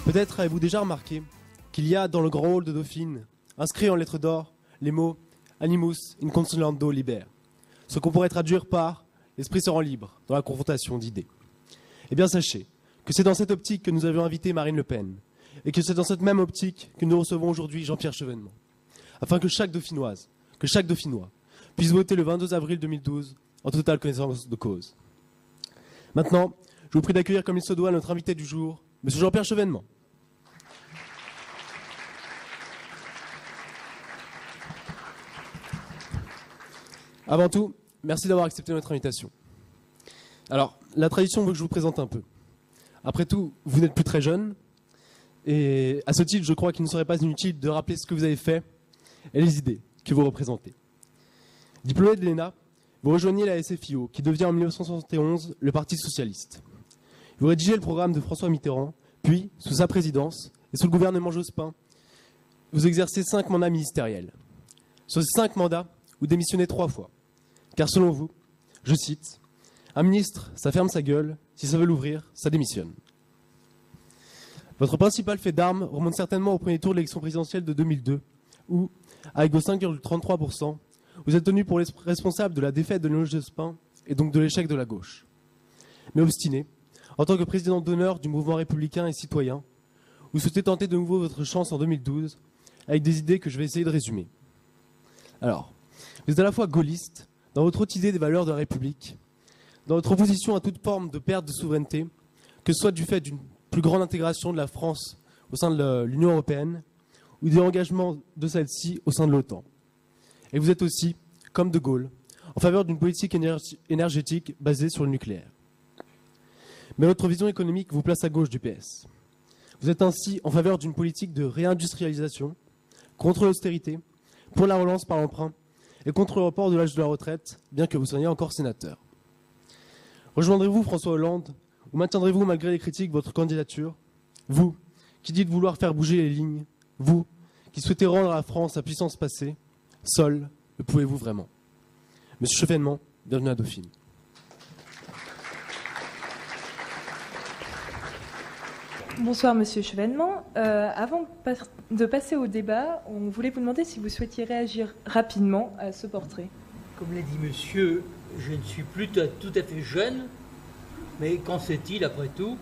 Peut-être avez-vous déjà remarqué qu'il y a dans le grand hall de Dauphine, inscrit en lettres d'or, les mots « Animus in consolando liber », ce qu'on pourrait traduire par « L'esprit se rend libre dans la confrontation d'idées ». Eh bien sachez que c'est dans cette optique que nous avions invité Marine Le Pen, et que c'est dans cette même optique que nous recevons aujourd'hui Jean-Pierre Chevènement, afin que chaque Dauphinoise, que chaque Dauphinois puisse voter le 22 avril 2012 en totale connaissance de cause. Maintenant, je vous prie d'accueillir comme il se doit notre invité du jour, M. Jean-Pierre Chevènement. Avant tout, merci d'avoir accepté notre invitation. Alors, la tradition veut que je vous présente un peu. Après tout, vous n'êtes plus très jeune, et à ce titre, je crois qu'il ne serait pas inutile de rappeler ce que vous avez fait et les idées que vous représentez. Diplômé de l'ENA, vous rejoignez la SFIO, qui devient en 1971 le Parti socialiste. Vous rédigez le programme de François Mitterrand, puis, sous sa présidence, et sous le gouvernement Jospin, vous exercez 5 mandats ministériels. Sur ces 5 mandats, vous démissionnez 3 fois. Car selon vous, je cite, « Un ministre, ça ferme sa gueule, si ça veut l'ouvrir, ça démissionne ». Votre principal fait d'armes remonte certainement au premier tour de l'élection présidentielle de 2002, où, avec vos 5,33%, vous êtes tenu pour responsable de la défaite de Lionel Jospin et donc de l'échec de la gauche. Mais obstiné, en tant que président d'honneur du mouvement républicain et citoyen, vous souhaitez tenter de nouveau votre chance en 2012 avec des idées que je vais essayer de résumer. Alors, vous êtes à la fois gaulliste, dans votre haute idée des valeurs de la République, dans votre opposition à toute forme de perte de souveraineté, que ce soit du fait d'une plus grande intégration de la France au sein de l'Union européenne, ou des engagements de celle-ci au sein de l'OTAN. Et vous êtes aussi, comme De Gaulle, en faveur d'une politique énergétique basée sur le nucléaire. Mais votre vision économique vous place à gauche du PS. Vous êtes ainsi en faveur d'une politique de réindustrialisation, contre l'austérité, pour la relance par l'emprunt et contre le report de l'âge de la retraite, bien que vous soyez encore sénateur. Rejoindrez-vous François Hollande ou maintiendrez-vous malgré les critiques votre candidature? Vous, qui dites vouloir faire bouger les lignes, vous, qui souhaitez rendre à la France sa puissance passée, seul, le pouvez-vous vraiment? Monsieur Chevènement, bienvenue à Dauphine. Bonsoir Monsieur Chevènement. Avant de passer au débat, on voulait vous demander si vous souhaitiez réagir rapidement à ce portrait. Comme l'a dit monsieur, je ne suis plus tout à fait jeune, mais qu'en sait-il après tout?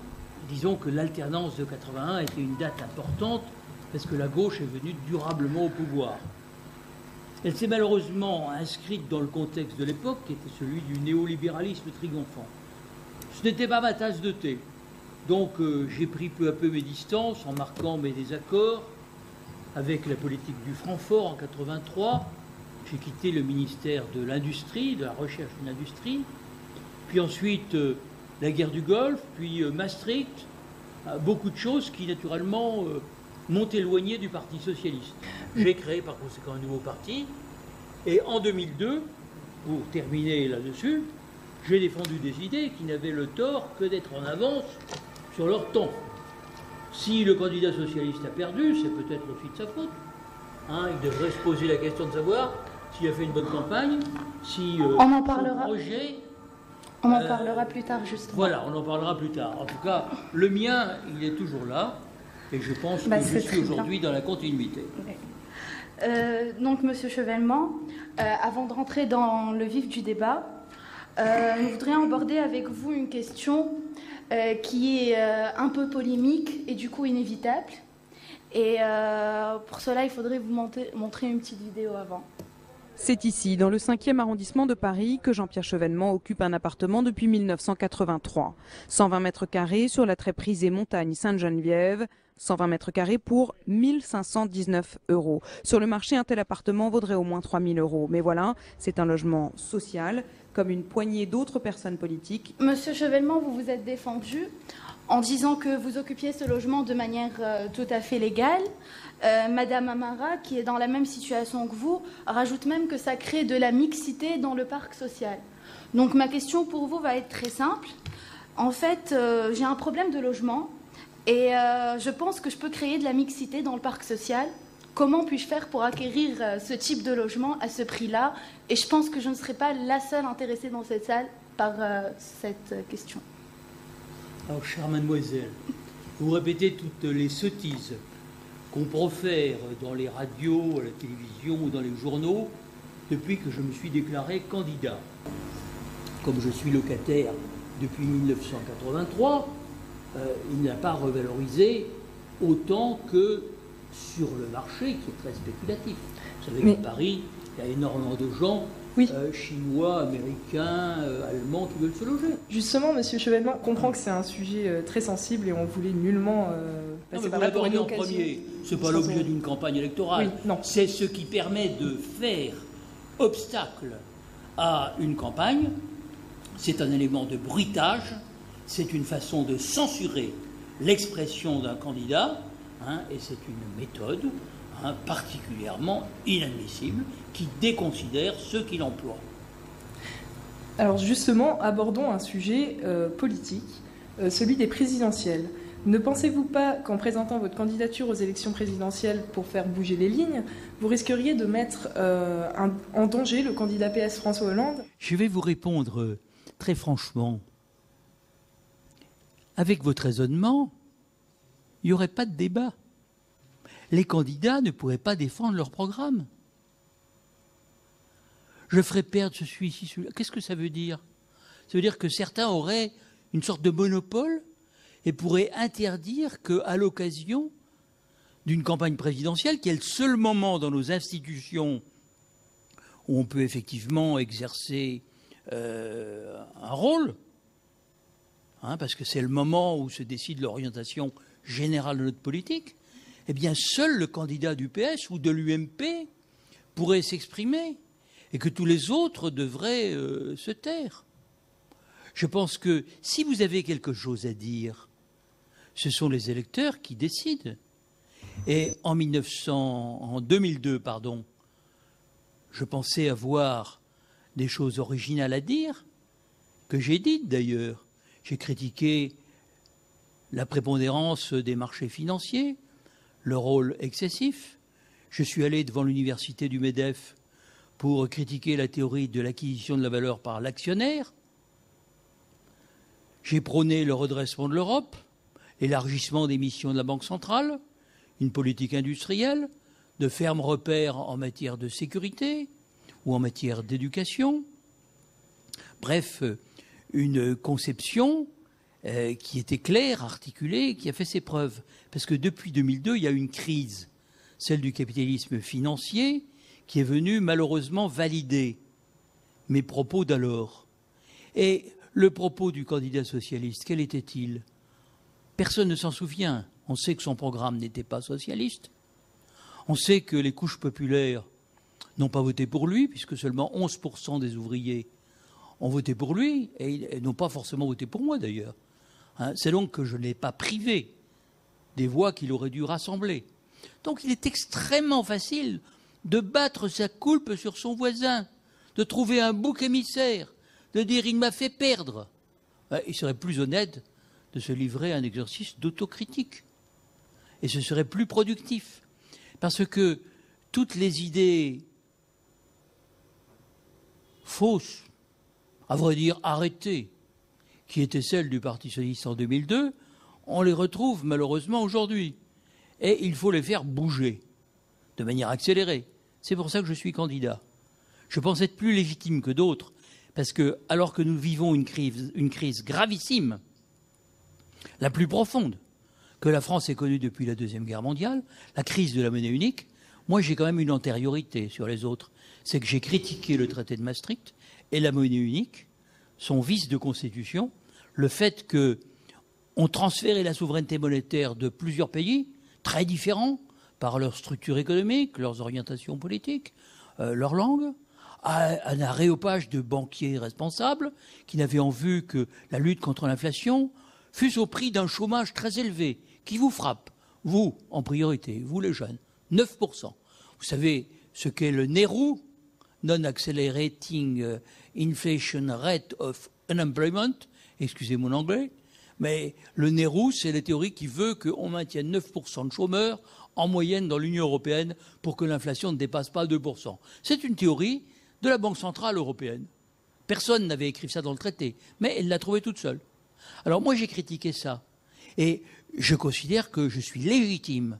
Disons que l'alternance de 81 était une date importante parce que la gauche est venue durablement au pouvoir. Elle s'est malheureusement inscrite dans le contexte de l'époque qui était celui du néolibéralisme triomphant. Ce n'était pas ma tasse de thé. Donc j'ai pris peu à peu mes distances en marquant mes désaccords avec la politique du Francfort en 83. J'ai quitté le ministère de l'Industrie, de la Recherche et de l'Industrie. Puis ensuite la guerre du Golfe, puis Maastricht. Beaucoup de choses qui naturellement m'ont éloigné du Parti socialiste. J'ai créé par conséquent un nouveau parti. Et en 2002, pour terminer là-dessus, j'ai défendu des idées qui n'avaient le tort que d'être en avance sur leur temps. Si le candidat socialiste a perdu, c'est peut-être aussi de sa faute. Il devrait se poser la question de savoir s'il a fait une bonne campagne, si on en parlera. Projet... On en parlera plus tard, justement. Voilà, on en parlera plus tard. En tout cas, le mien, il est toujours là, et je pense que je suis aujourd'hui dans la continuité. Ouais. Donc, Monsieur Chevènement, avant de rentrer dans le vif du débat, nous voudrions aborder avec vous une question qui est un peu polémique et du coup inévitable. Et pour cela, il faudrait vous montrer une petite vidéo avant. C'est ici, dans le 5e arrondissement de Paris, que Jean-Pierre Chevènement occupe un appartement depuis 1983. 120 mètres carrés sur la très prisée montagne Sainte-Geneviève. 120 mètres carrés pour 1 519 €. Sur le marché, un tel appartement vaudrait au moins 3 000 €. Mais voilà, c'est un logement social, comme une poignée d'autres personnes politiques. Monsieur Chevènement, vous vous êtes défendu en disant que vous occupiez ce logement de manière tout à fait légale. Madame Amara, qui est dans la même situation que vous, rajoute même que ça crée de la mixité dans le parc social. Donc ma question pour vous va être très simple. En fait, j'ai un problème de logement et je pense que je peux créer de la mixité dans le parc social. Comment puis-je faire pour acquérir ce type de logement à ce prix-là? Et je pense que je ne serai pas la seule intéressée dans cette salle par cette question. Alors, chère mademoiselle, Vous répétez toutes les sottises qu'on profère dans les radios, à la télévision ou dans les journaux depuis que je me suis déclaré candidat. Comme je suis locataire depuis 1983, il n'a pas revalorisé autant que sur le marché qui est très spéculatif. Vous savez qu'à Paris, il y a énormément de gens chinois, américains, allemands qui veulent se loger. Justement, Monsieur Chevènement comprend que c'est un sujet très sensible et on voulait nullement passer par là pour une occasion. Premier, c'est pas l'objet d'une campagne électorale. Oui, non. C'est ce qui permet de faire obstacle à une campagne. C'est un élément de bruitage. C'est une façon de censurer l'expression d'un candidat. Et c'est une méthode particulièrement inadmissible qui déconsidère ceux qui l'emploient. Alors justement, abordons un sujet politique, celui des présidentielles. Ne pensez-vous pas qu'en présentant votre candidature aux élections présidentielles pour faire bouger les lignes, vous risqueriez de mettre en danger le candidat PS François Hollande? Je vais vous répondre très franchement. Avec votre raisonnement, il n'y aurait pas de débat. Les candidats ne pourraient pas défendre leur programme. Je ferais perdre celui-ci, celui-là. Qu'est-ce que ça veut dire? Ça veut dire que certains auraient une sorte de monopole et pourraient interdire qu'à l'occasion d'une campagne présidentielle, qui est le seul moment dans nos institutions où on peut effectivement exercer un rôle, parce que c'est le moment où se décide l'orientation générale de notre politique, eh bien, seul le candidat du PS ou de l'UMP pourrait s'exprimer et que tous les autres devraient se taire. Je pense que si vous avez quelque chose à dire, ce sont les électeurs qui décident. Et en 2002, je pensais avoir des choses originales à dire, que j'ai dites d'ailleurs. J'ai critiqué la prépondérance des marchés financiers, le rôle excessif. Je suis allé devant l'université du MEDEF pour critiquer la théorie de l'acquisition de la valeur par l'actionnaire. J'ai prôné le redressement de l'Europe, l'élargissement des missions de la Banque centrale, une politique industrielle, de fermes repères en matière de sécurité ou en matière d'éducation. Bref, une conception qui était claire, articulée, qui a fait ses preuves. Parce que depuis 2002, il y a une crise, celle du capitalisme financier, qui est venue malheureusement valider mes propos d'alors. Et le propos du candidat socialiste, quel était-il? Personne ne s'en souvient. On sait que son programme n'était pas socialiste. On sait que les couches populaires n'ont pas voté pour lui, puisque seulement 11% des ouvriers ont voté pour lui, et n'ont pas forcément voté pour moi d'ailleurs. C'est donc que je ne l'ai pas privé des voix qu'il aurait dû rassembler. Donc il est extrêmement facile de battre sa coulpe sur son voisin, de trouver un bouc émissaire, de dire « il m'a fait perdre ». Il serait plus honnête de se livrer à un exercice d'autocritique. Et ce serait plus productif. Parce que toutes les idées fausses, à vrai dire arrêtées, qui étaient celles du Parti socialiste en 2002, on les retrouve malheureusement aujourd'hui. Et il faut les faire bouger de manière accélérée. C'est pour ça que je suis candidat. Je pense être plus légitime que d'autres, parce que, alors que nous vivons une crise gravissime, la plus profonde que la France ait connue depuis la Deuxième Guerre mondiale, la crise de la monnaie unique, moi j'ai quand même une antériorité sur les autres. C'est que j'ai critiqué le traité de Maastricht et la monnaie unique, son vice de constitution, le fait qu'on transférait la souveraineté monétaire de plusieurs pays très différents par leur structure économique, leurs orientations politiques, leur langue, à un aréopage de banquiers responsables qui n'avaient en vue que la lutte contre l'inflation, fût au prix d'un chômage très élevé qui vous frappe, vous en priorité, vous les jeunes, 9%. Vous savez ce qu'est le NERU, Non-Accelerating Inflation Rate of Unemployment, excusez mon anglais, mais le NERU, c'est la théorie qui veut qu'on maintienne 9% de chômeurs en moyenne dans l'Union européenne pour que l'inflation ne dépasse pas 2%. C'est une théorie de la Banque centrale européenne. Personne n'avait écrit ça dans le traité, mais elle l'a trouvé toute seule. Alors moi, j'ai critiqué ça. Et je considère que je suis légitime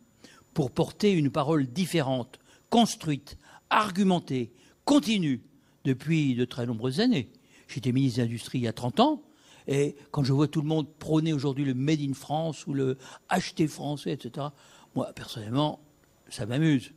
pour porter une parole différente, construite, argumentée, continue, depuis de très nombreuses années. J'étais ministre de l'Industrie il y a 30 ans, et quand je vois tout le monde prôner aujourd'hui le Made in France ou le acheter français, etc., moi, personnellement, ça m'amuse.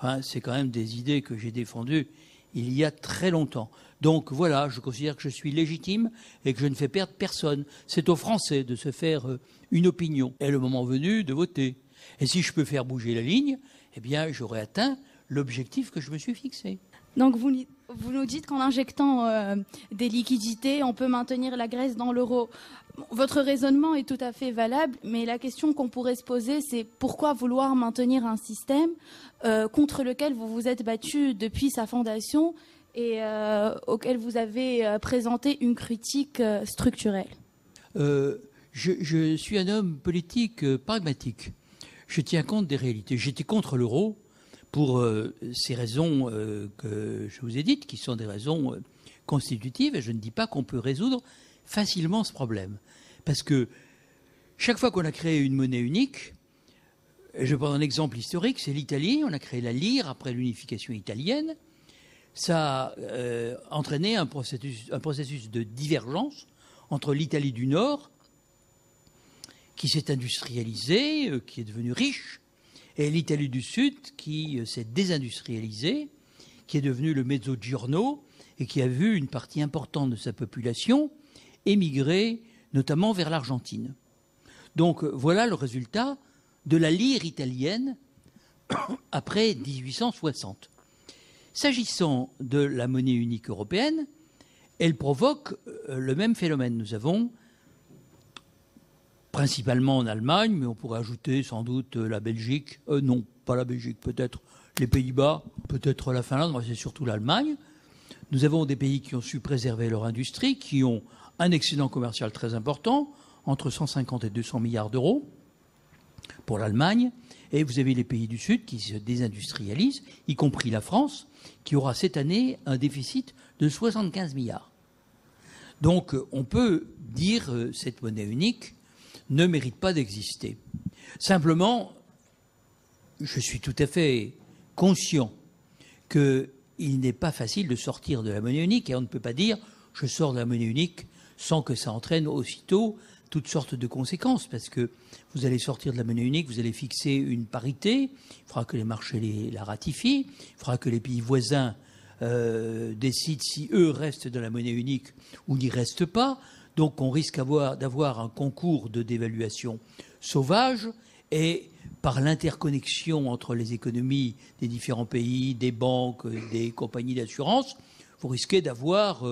Hein, c'est quand même des idées que j'ai défendues il y a très longtemps. Donc voilà, je considère que je suis légitime et que je ne fais perdre personne. C'est aux Français de se faire une opinion. Et le moment venu, de voter. Et si je peux faire bouger la ligne, eh bien, j'aurai atteint l'objectif que je me suis fixé. Donc vous nous dites qu'en injectant des liquidités, on peut maintenir la Grèce dans l'euro. Votre raisonnement est tout à fait valable, mais la question qu'on pourrait se poser, c'est pourquoi vouloir maintenir un système contre lequel vous vous êtes battu depuis sa fondation et auquel vous avez présenté une critique structurelle. Je suis un homme politique pragmatique. Je tiens compte des réalités. J'étais contre l'euro pour ces raisons que je vous ai dites, qui sont des raisons constitutives, et je ne dis pas qu'on peut résoudre facilement ce problème. Parce que chaque fois qu'on a créé une monnaie unique, je vais prendre un exemple historique, c'est l'Italie, on a créé la lire après l'unification italienne, ça a entraîné un processus de divergence entre l'Italie du Nord, qui s'est industrialisée, qui est devenue riche, et l'Italie du Sud, qui s'est désindustrialisée, qui est devenue le Mezzogiorno, et qui a vu une partie importante de sa population émigrer, notamment vers l'Argentine. Donc voilà le résultat de la lire italienne après 1860. S'agissant de la monnaie unique européenne, elle provoque le même phénomène. Nous avons, principalement en Allemagne, mais on pourrait ajouter sans doute la Belgique, non, pas la Belgique, peut-être les Pays-Bas, peut-être la Finlande, mais c'est surtout l'Allemagne. Nous avons des pays qui ont su préserver leur industrie, qui ont un excédent commercial très important, entre 150 et 200 milliards d'euros pour l'Allemagne. Et vous avez les pays du Sud qui se désindustrialisent, y compris la France, qui aura cette année un déficit de 75 milliards. Donc on peut dire que cette monnaie unique ne mérite pas d'exister. Simplement, je suis tout à fait conscient qu'il n'est pas facile de sortir de la monnaie unique, et on ne peut pas dire je sors de la monnaie unique sans que ça entraîne aussitôt toutes sortes de conséquences, parce que vous allez sortir de la monnaie unique, vous allez fixer une parité, il faudra que les marchés la ratifient, il faudra que les pays voisins décident si eux restent dans la monnaie unique ou n'y restent pas. Donc on risque d'avoir un concours de dévaluation sauvage, et par l'interconnexion entre les économies des différents pays, des banques, des compagnies d'assurance, vous risquez d'avoir,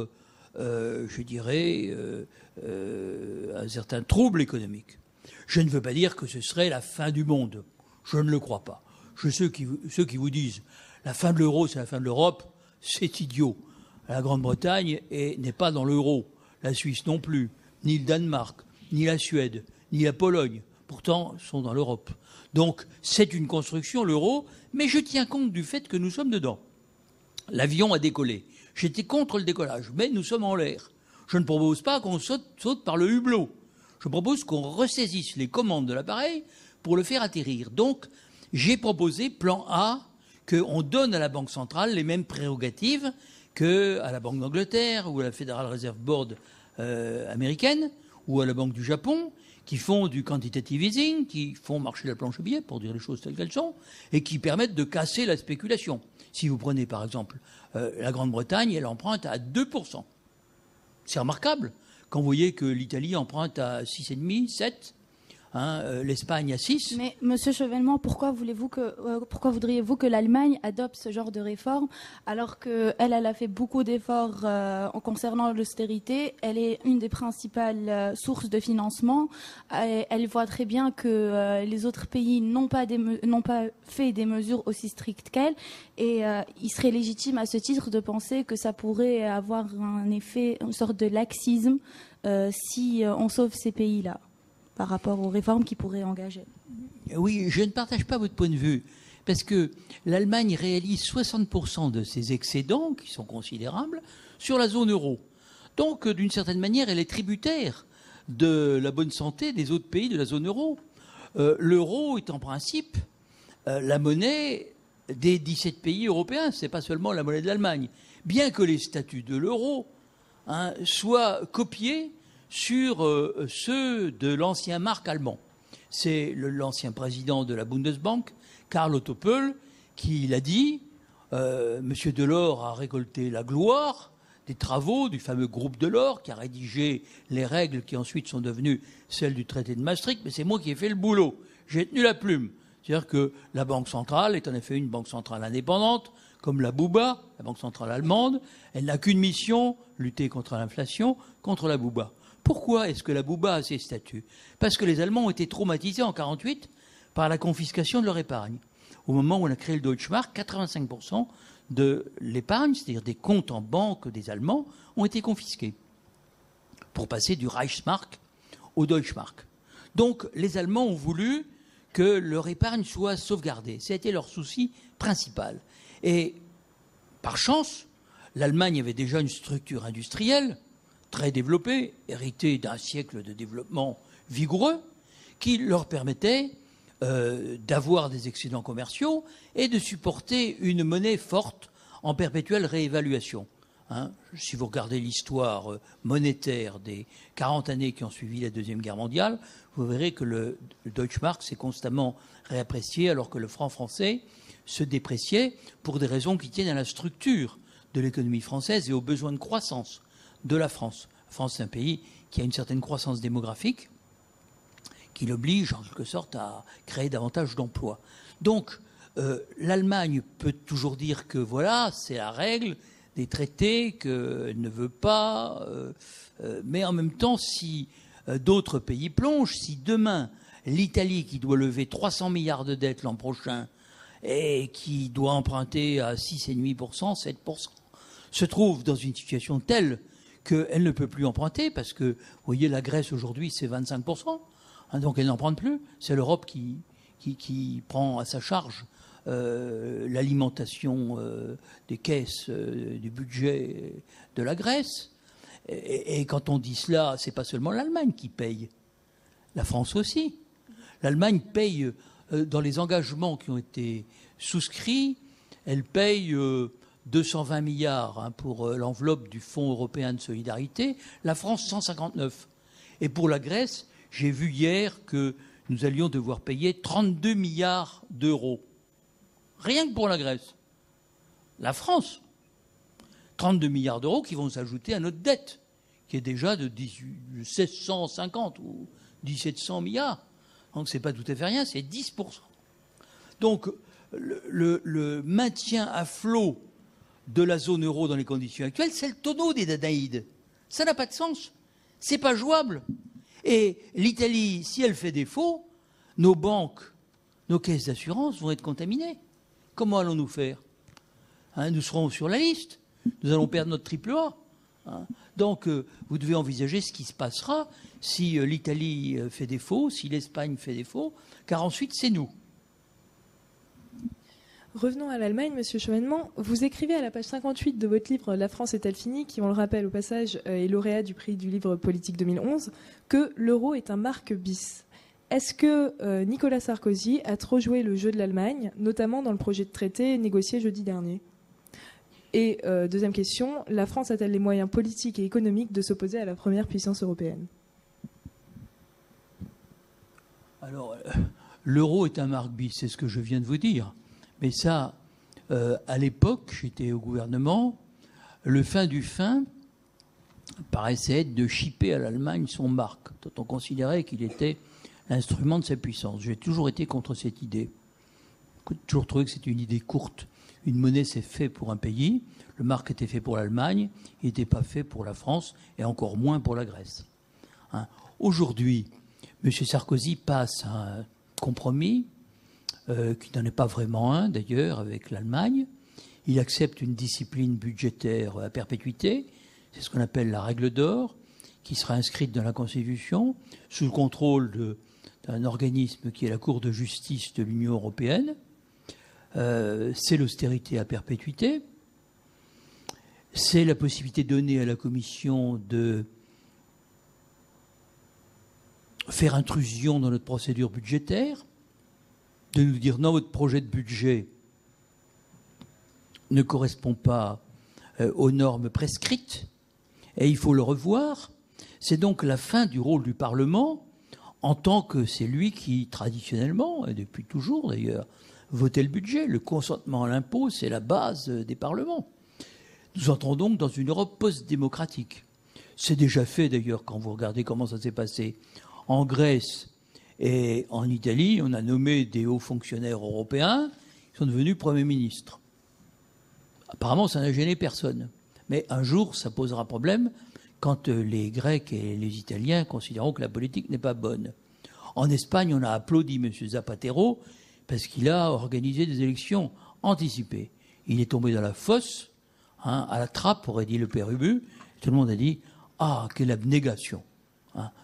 je dirais, un certain trouble économique. Je ne veux pas dire que ce serait la fin du monde. Je ne le crois pas. Ceux qui vous disent la fin de l'euro, c'est la fin de l'Europe, c'est idiot. La Grande-Bretagne n'est pas dans l'euro. La Suisse non plus, ni le Danemark, ni la Suède, ni la Pologne, pourtant sont dans l'Europe. Donc c'est une construction, l'euro, mais je tiens compte du fait que nous sommes dedans. L'avion a décollé. J'étais contre le décollage, mais nous sommes en l'air. Je ne propose pas qu'on saute par le hublot. Je propose qu'on ressaisisse les commandes de l'appareil pour le faire atterrir. Donc j'ai proposé, plan A, qu'on donne à la Banque centrale les mêmes prérogatives qu'à la Banque d'Angleterre ou à la Federal Reserve Board américaine ou à la Banque du Japon, qui font du quantitative easing, qui font marcher la planche à billets, pour dire les choses telles qu'elles sont, et qui permettent de casser la spéculation. Si vous prenez par exemple la Grande-Bretagne, elle emprunte à 2%. C'est remarquable quand vous voyez que l'Italie emprunte à 6,5, 7%. L'Espagne à 6. Mais Monsieur Chevènement, pourquoi voudriez-vous que l'Allemagne adopte ce genre de réforme alors qu'elle a fait beaucoup d'efforts en concernant l'austérité? Elle est une des principales sources de financement. Elle voit très bien que les autres pays n'ont pas fait des mesures aussi strictes qu'elle, et il serait légitime à ce titre de penser que ça pourrait avoir un effet, une sorte de laxisme si on sauve ces pays-là par rapport aux réformes qui pourraient engager. Oui, je ne partage pas votre point de vue, parce que l'Allemagne réalise 60% de ses excédents, qui sont considérables, sur la zone euro. Donc, d'une certaine manière, elle est tributaire de la bonne santé des autres pays de la zone euro. l'euro est en principe la monnaie des 17 pays européens, ce n'est pas seulement la monnaie de l'Allemagne. Bien que les statuts de l'euro soient copiés sur ceux de l'ancien marque allemand. C'est l'ancien président de la Bundesbank, Karl Otto Pöll, qui l'a dit. Monsieur Delors a récolté la gloire des travaux du fameux groupe Delors, qui a rédigé les règles qui ensuite sont devenues celles du traité de Maastricht, mais c'est moi qui ai fait le boulot. J'ai tenu la plume. C'est-à-dire que la Banque centrale est en effet une banque centrale indépendante, comme la BUBA, la Banque centrale allemande. Elle n'a qu'une mission, lutter contre l'inflation, contre la BUBA. Pourquoi est-ce que la BUBA a ces statuts? Parce que les Allemands ont été traumatisés en 1948 par la confiscation de leur épargne. Au moment où on a créé le Deutschmark, 85% de l'épargne, c'est-à-dire des comptes en banque des Allemands, ont été confisqués pour passer du Reichsmark au Deutschmark. Donc les Allemands ont voulu que leur épargne soit sauvegardée. C'était leur souci principal. Et par chance, l'Allemagne avait déjà une structure industrielle très développée, héritée d'un siècle de développement vigoureux, qui leur permettait d'avoir des excédents commerciaux et de supporter une monnaie forte en perpétuelle réévaluation. Si vous regardez l'histoire monétaire des 40 années qui ont suivi la Deuxième Guerre mondiale, vous verrez que le Deutschmark s'est constamment réapprécié alors que le franc français se dépréciait pour des raisons qui tiennent à la structure de l'économie française et aux besoins de croissance de la France. La France, c'est un pays qui a une certaine croissance démographique qui l'oblige en quelque sorte à créer davantage d'emplois. Donc, l'Allemagne peut toujours dire que voilà, c'est la règle des traités, qu'elle ne veut pas, mais en même temps, si d'autres pays plongent, si demain l'Italie, qui doit lever 300 milliards de dettes l'an prochain et qui doit emprunter à 6,5%, 7%, se trouve dans une situation telle qu'elle ne peut plus emprunter, parce que, vous voyez, la Grèce aujourd'hui, c'est 25%, donc elle n'emprunte plus. C'est l'Europe qui prend à sa charge l'alimentation des caisses du budget de la Grèce. Et quand on dit cela, c'est pas seulement l'Allemagne qui paye, la France aussi. L'Allemagne paye dans les engagements qui ont été souscrits, elle paye 220 milliards pour l'enveloppe du Fonds européen de solidarité, la France 159. Et pour la Grèce, j'ai vu hier que nous allions devoir payer 32 milliards d'euros. Rien que pour la Grèce. La France, 32 milliards d'euros qui vont s'ajouter à notre dette, qui est déjà de 1650 ou 1700 milliards. Donc ce n'est pas tout à fait rien, c'est 10%. Donc le maintien à flot de la zone euro dans les conditions actuelles, c'est le tonneau des Danaïdes. Ça n'a pas de sens. C'est pas jouable. Et l'Italie, si elle fait défaut, nos banques, nos caisses d'assurance vont être contaminées. Comment allons-nous faire? Nous serons sur la liste. Nous allons perdre notre triple A. Donc, vous devez envisager ce qui se passera si l'Italie fait défaut, si l'Espagne fait défaut, car ensuite, c'est nous. Revenons à l'Allemagne, Monsieur Chevènement. Vous écrivez à la page 58 de votre livre « La France est-elle finie ?», qui, on le rappelle au passage, est lauréat du prix du livre politique 2011, que l'euro est un marque bis. Est-ce que Nicolas Sarkozy a trop joué le jeu de l'Allemagne, notamment dans le projet de traité négocié jeudi dernier? Et deuxième question, la France a-t-elle les moyens politiques et économiques de s'opposer à la première puissance européenne? Alors, l'euro est un marque bis, c'est ce que je viens de vous dire. Mais ça, à l'époque, j'étais au gouvernement, le fin du fin paraissait être de chipper à l'Allemagne son marque, dont on considérait qu'il était l'instrument de sa puissance. J'ai toujours été contre cette idée. J'ai toujours trouvé que c'était une idée courte. Une monnaie, c'est fait pour un pays. Le marque était fait pour l'Allemagne. Il n'était pas fait pour la France et encore moins pour la Grèce. Aujourd'hui, M. Sarkozy passe à un compromis qui n'en est pas vraiment un, d'ailleurs, avec l'Allemagne. Il accepte une discipline budgétaire à perpétuité. C'est ce qu'on appelle la règle d'or, qui sera inscrite dans la Constitution, sous le contrôle d'un organisme qui est la Cour de justice de l'Union européenne. C'est l'austérité à perpétuité. C'est la possibilité donnée à la Commission de faire intrusion dans notre procédure budgétaire, de nous dire non, votre projet de budget ne correspond pas aux normes prescrites et il faut le revoir. C'est donc la fin du rôle du Parlement en tant que c'est lui qui, traditionnellement, et depuis toujours d'ailleurs, votait le budget. Le consentement à l'impôt, c'est la base des parlements. Nous entrons donc dans une Europe post-démocratique. C'est déjà fait d'ailleurs quand vous regardez comment ça s'est passé en Grèce et en Italie. On a nommé des hauts fonctionnaires européens qui sont devenus Premiers ministres. Apparemment, ça n'a gêné personne. Mais un jour, ça posera problème quand les Grecs et les Italiens considéreront que la politique n'est pas bonne. En Espagne, on a applaudi M. Zapatero parce qu'il a organisé des élections anticipées. Il est tombé dans la fosse, à la trappe, aurait dit le père Ubu. Tout le monde a dit « Ah, quelle abnégation !»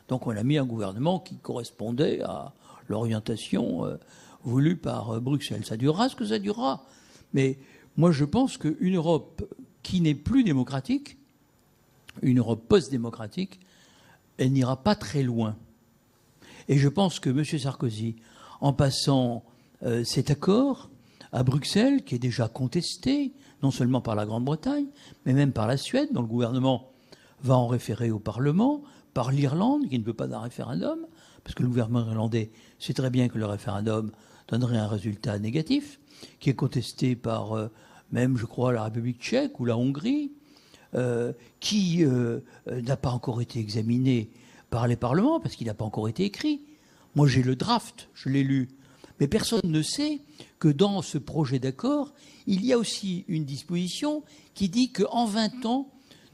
Donc on a mis un gouvernement qui correspondait à l'orientation voulue par Bruxelles. Ça durera ce que ça durera. Mais moi, je pense qu'une Europe qui n'est plus démocratique, une Europe post-démocratique, elle n'ira pas très loin. Et je pense que M. Sarkozy, en passant cet accord à Bruxelles, qui est déjà contesté, non seulement par la Grande-Bretagne, mais même par la Suède, dont le gouvernement va en référer au Parlement, par l'Irlande, qui ne veut pas d'un référendum, parce que le gouvernement irlandais sait très bien que le référendum donnerait un résultat négatif, qui est contesté par même, je crois, la République tchèque ou la Hongrie, qui n'a pas encore été examiné par les parlements, parce qu'il n'a pas encore été écrit. Moi, j'ai le draft, je l'ai lu. Mais personne ne sait que dans ce projet d'accord, il y a aussi une disposition qui dit qu'en 20 ans,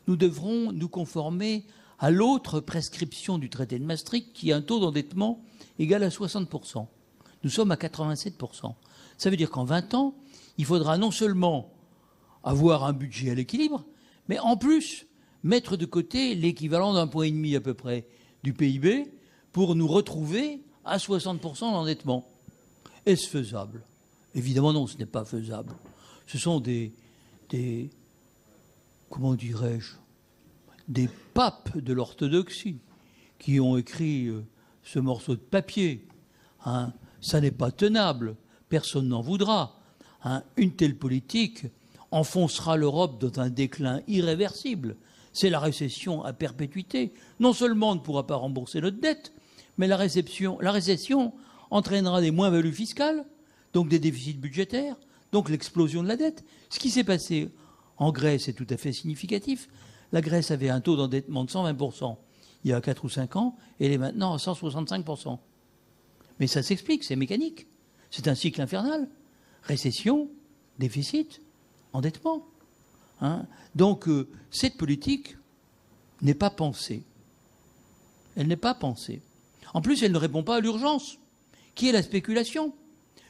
nous devrons nous conformer à l'autre prescription du traité de Maastricht, qui a un taux d'endettement égal à 60%. Nous sommes à 87%. Ça veut dire qu'en 20 ans, il faudra non seulement avoir un budget à l'équilibre, mais en plus mettre de côté l'équivalent d'1,5 point à peu près du PIB pour nous retrouver à 60% d'endettement. Est-ce faisable? Évidemment non, ce n'est pas faisable. Ce sont des comment dirais-je, des papes de l'orthodoxie qui ont écrit ce morceau de papier. Ça n'est pas tenable, personne n'en voudra. Une telle politique enfoncera l'Europe dans un déclin irréversible. C'est la récession à perpétuité. Non seulement on ne pourra pas rembourser notre dette, mais la récession entraînera des moins-values fiscales, donc des déficits budgétaires, donc l'explosion de la dette. Ce qui s'est passé en Grèce est tout à fait significatif. La Grèce avait un taux d'endettement de 120% il y a 4 ou 5 ans, et elle est maintenant à 165%. Mais ça s'explique, c'est mécanique. C'est un cycle infernal. Récession, déficit, endettement. Donc cette politique n'est pas pensée. Elle n'est pas pensée. En plus, elle ne répond pas à l'urgence, qui est la spéculation.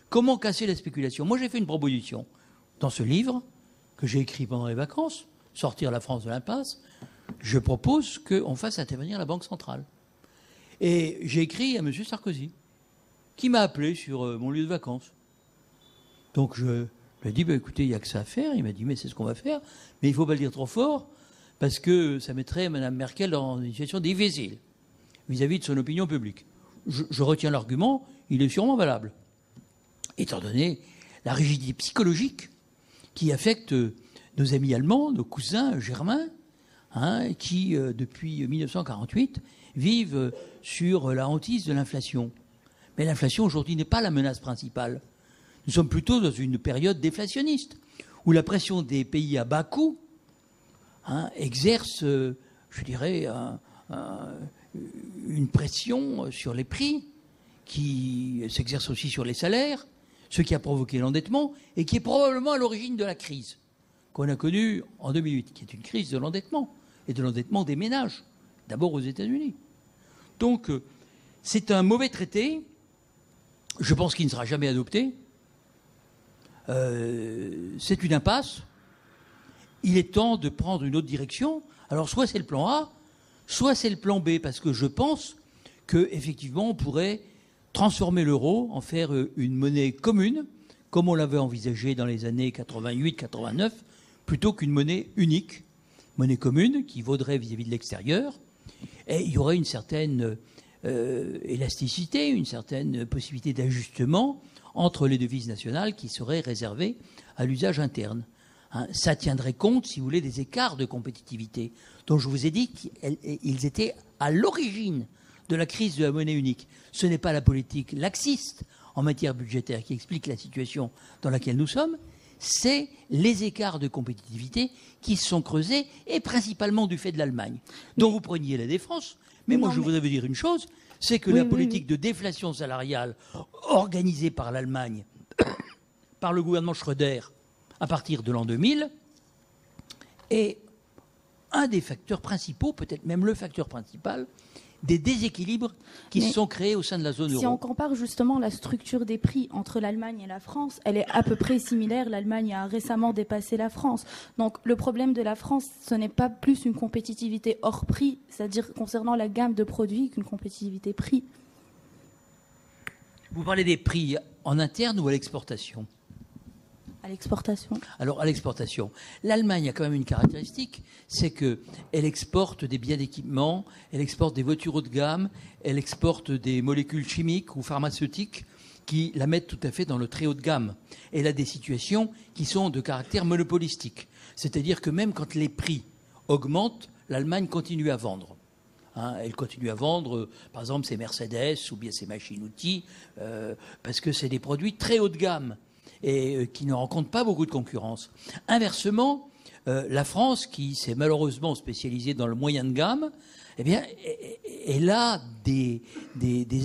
Comment casser la spéculation? Moi, j'ai fait une proposition dans ce livre que j'ai écrit pendant les vacances, Sortir la France de l'impasse. Je propose qu'on fasse intervenir la Banque centrale. Et j'ai écrit à M. Sarkozy, qui m'a appelé sur mon lieu de vacances. Donc je lui ai dit, écoutez, il n'y a que ça à faire. Il m'a dit, mais c'est ce qu'on va faire. Mais il ne faut pas le dire trop fort, parce que ça mettrait Mme Merkel dans une situation difficile vis-à-vis de son opinion publique. Je retiens l'argument, il est sûrement valable. Étant donné la rigidité psychologique qui affecte nos amis allemands, nos cousins germains, qui, depuis 1948, vivent sur la hantise de l'inflation. Mais l'inflation, aujourd'hui, n'est pas la menace principale. Nous sommes plutôt dans une période déflationniste, où la pression des pays à bas coût exerce, je dirais, une pression sur les prix, qui s'exerce aussi sur les salaires, ce qui a provoqué l'endettement, et qui est probablement à l'origine de la crise qu'on a connue en 2008, qui est une crise de l'endettement, et de l'endettement des ménages, d'abord aux États-Unis. Donc, c'est un mauvais traité, je pense qu'il ne sera jamais adopté. C'est une impasse. Il est temps de prendre une autre direction. Alors, soit c'est le plan A, soit c'est le plan B, parce que je pense qu'effectivement, on pourrait transformer l'euro, en faire une monnaie commune, comme on l'avait envisagé dans les années 88-89, plutôt qu'une monnaie unique, monnaie commune qui vaudrait vis-à-vis de l'extérieur, et il y aurait une certaine élasticité, une certaine possibilité d'ajustement entre les devises nationales qui seraient réservées à l'usage interne. Hein, ça tiendrait compte, si vous voulez, des écarts de compétitivité dont je vous ai dit qu'ils étaient à l'origine de la crise de la monnaie unique. Ce n'est pas la politique laxiste en matière budgétaire qui explique la situation dans laquelle nous sommes, c'est les écarts de compétitivité qui se sont creusés, et principalement du fait de l'Allemagne, dont vous preniez la défense. Mais moi, je voudrais vous dire une chose, c'est que la politique de déflation salariale organisée par l'Allemagne, par le gouvernement Schröder, à partir de l'an 2000, est un des facteurs principaux, peut-être même le facteur principal, des déséquilibres qui se sont créés au sein de la zone euro. Si on compare justement la structure des prix entre l'Allemagne et la France, elle est à peu près similaire. L'Allemagne a récemment dépassé la France. Donc le problème de la France, ce n'est pas plus une compétitivité hors prix, c'est-à-dire concernant la gamme de produits, qu'une compétitivité prix. Vous parlez des prix en interne ou à l'exportation ? À l'exportation. Alors, à l'exportation, l'Allemagne a quand même une caractéristique, c'est qu'elle exporte des biens d'équipement, elle exporte des voitures haut de gamme, elle exporte des molécules chimiques ou pharmaceutiques qui la mettent tout à fait dans le très haut de gamme. Elle a des situations qui sont de caractère monopolistique. C'est-à-dire que même quand les prix augmentent, l'Allemagne continue à vendre. Hein, elle continue à vendre, par exemple, ses Mercedes ou bien ses machines-outils, parce que c'est des produits très haut de gamme et qui ne rencontrent pas beaucoup de concurrence. Inversement, la France, qui s'est malheureusement spécialisée dans le moyen de gamme, eh bien, elle a des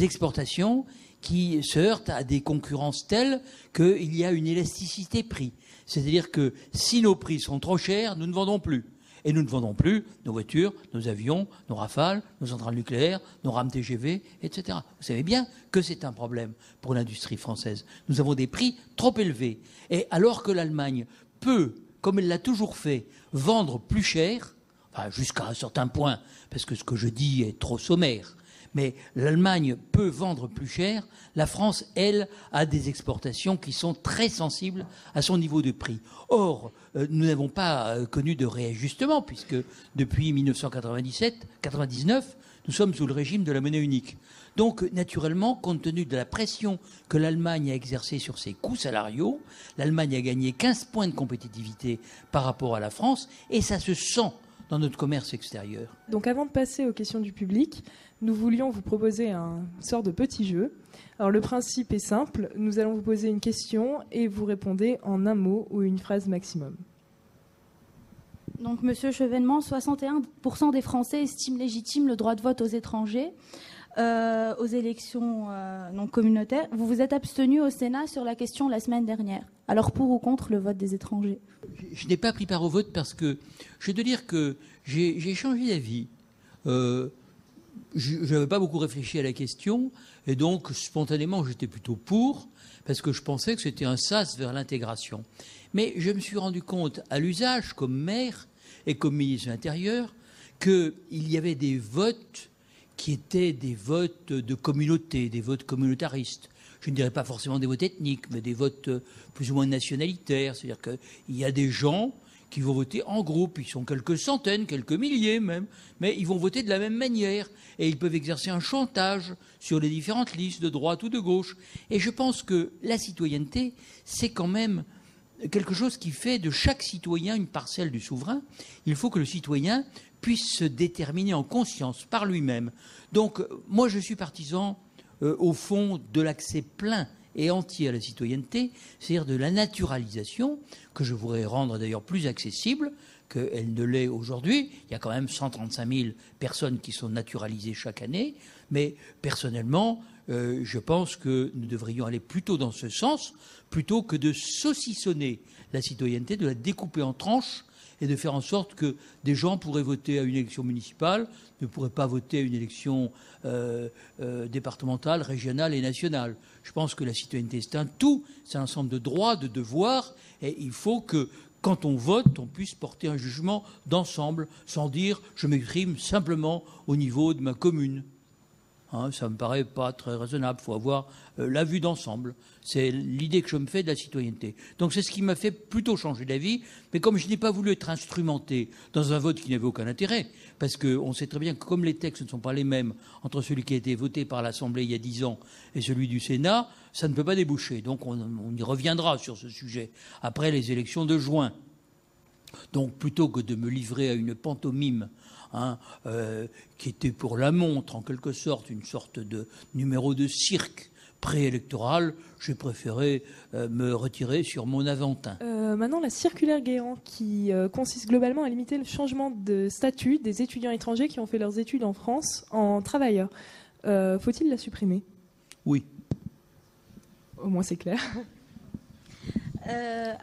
exportations qui se heurtent à des concurrences telles qu'il y a une élasticité prix. C'est-à-dire que si nos prix sont trop chers, nous ne vendons plus. Et nous ne vendons plus nos voitures, nos avions, nos Rafales, nos centrales nucléaires, nos rames TGV, etc. Vous savez bien que c'est un problème pour l'industrie française. Nous avons des prix trop élevés. Et alors que l'Allemagne peut, comme elle l'a toujours fait, vendre plus cher, enfin jusqu'à un certain point, parce que ce que je dis est trop sommaire, mais l'Allemagne peut vendre plus cher, la France, elle, a des exportations qui sont très sensibles à son niveau de prix. Or, nous n'avons pas connu de réajustement, puisque depuis 1997-99, nous sommes sous le régime de la monnaie unique. Donc, naturellement, compte tenu de la pression que l'Allemagne a exercée sur ses coûts salariaux, l'Allemagne a gagné 15 points de compétitivité par rapport à la France, et ça se sent dans notre commerce extérieur. Donc avant de passer aux questions du public, nous voulions vous proposer un sort de petit jeu. Alors le principe est simple, nous allons vous poser une question et vous répondez en un mot ou une phrase maximum. Donc Monsieur Chevènement, 61% des Français estiment légitime le droit de vote aux étrangers, aux élections non communautaires. Vous vous êtes abstenu au Sénat sur la question la semaine dernière. Alors pour ou contre le vote des étrangers ? Je n'ai pas pris part au vote parce que je dois dire que j'ai changé d'avis. Je n'avais pas beaucoup réfléchi à la question et donc spontanément j'étais plutôt pour parce que je pensais que c'était un sas vers l'intégration. Mais je me suis rendu compte à l'usage comme maire et comme ministre de l'Intérieur qu'il y avait des votes qui étaient des votes de communauté, des votes communautaristes. Je ne dirais pas forcément des votes ethniques, mais des votes plus ou moins nationalitaires. C'est-à-dire qu'il y a des gens qui vont voter en groupe. Ils sont quelques centaines, quelques milliers même, mais ils vont voter de la même manière. Et ils peuvent exercer un chantage sur les différentes listes de droite ou de gauche. Et je pense que la citoyenneté, c'est quand même quelque chose qui fait de chaque citoyen une parcelle du souverain. Il faut que le citoyen puisse se déterminer en conscience par lui-même. Donc, moi, je suis partisan, au fond, de l'accès plein et entier à la citoyenneté, c'est-à-dire de la naturalisation, que je voudrais rendre d'ailleurs plus accessible qu'elle ne l'est aujourd'hui. Il y a quand même 135 000 personnes qui sont naturalisées chaque année, mais personnellement, je pense que nous devrions aller plutôt dans ce sens, plutôt que de saucissonner la citoyenneté, de la découper en tranches, et de faire en sorte que des gens pourraient voter à une élection municipale, ne pourraient pas voter à une élection départementale, régionale et nationale. Je pense que la citoyenneté, c'est un tout, c'est un ensemble de droits, de devoirs, et il faut que, quand on vote, on puisse porter un jugement d'ensemble, sans dire « je m'exprime simplement au niveau de ma commune ». Hein, ça me paraît pas très raisonnable. Il faut avoir la vue d'ensemble. C'est l'idée que je me fais de la citoyenneté. Donc c'est ce qui m'a fait plutôt changer d'avis. Mais comme je n'ai pas voulu être instrumenté dans un vote qui n'avait aucun intérêt, parce qu'on sait très bien que comme les textes ne sont pas les mêmes entre celui qui a été voté par l'Assemblée il y a 10 ans et celui du Sénat, ça ne peut pas déboucher. Donc on y reviendra sur ce sujet après les élections de juin. Donc plutôt que de me livrer à une pantomime qui était pour la montre, en quelque sorte, une sorte de numéro de cirque préélectoral, j'ai préféré me retirer sur mon Aventin. Maintenant, la circulaire Guéant qui consiste globalement à limiter le changement de statut des étudiants étrangers qui ont fait leurs études en France en travailleurs. Faut-il la supprimer? Oui. Au moins, c'est clair.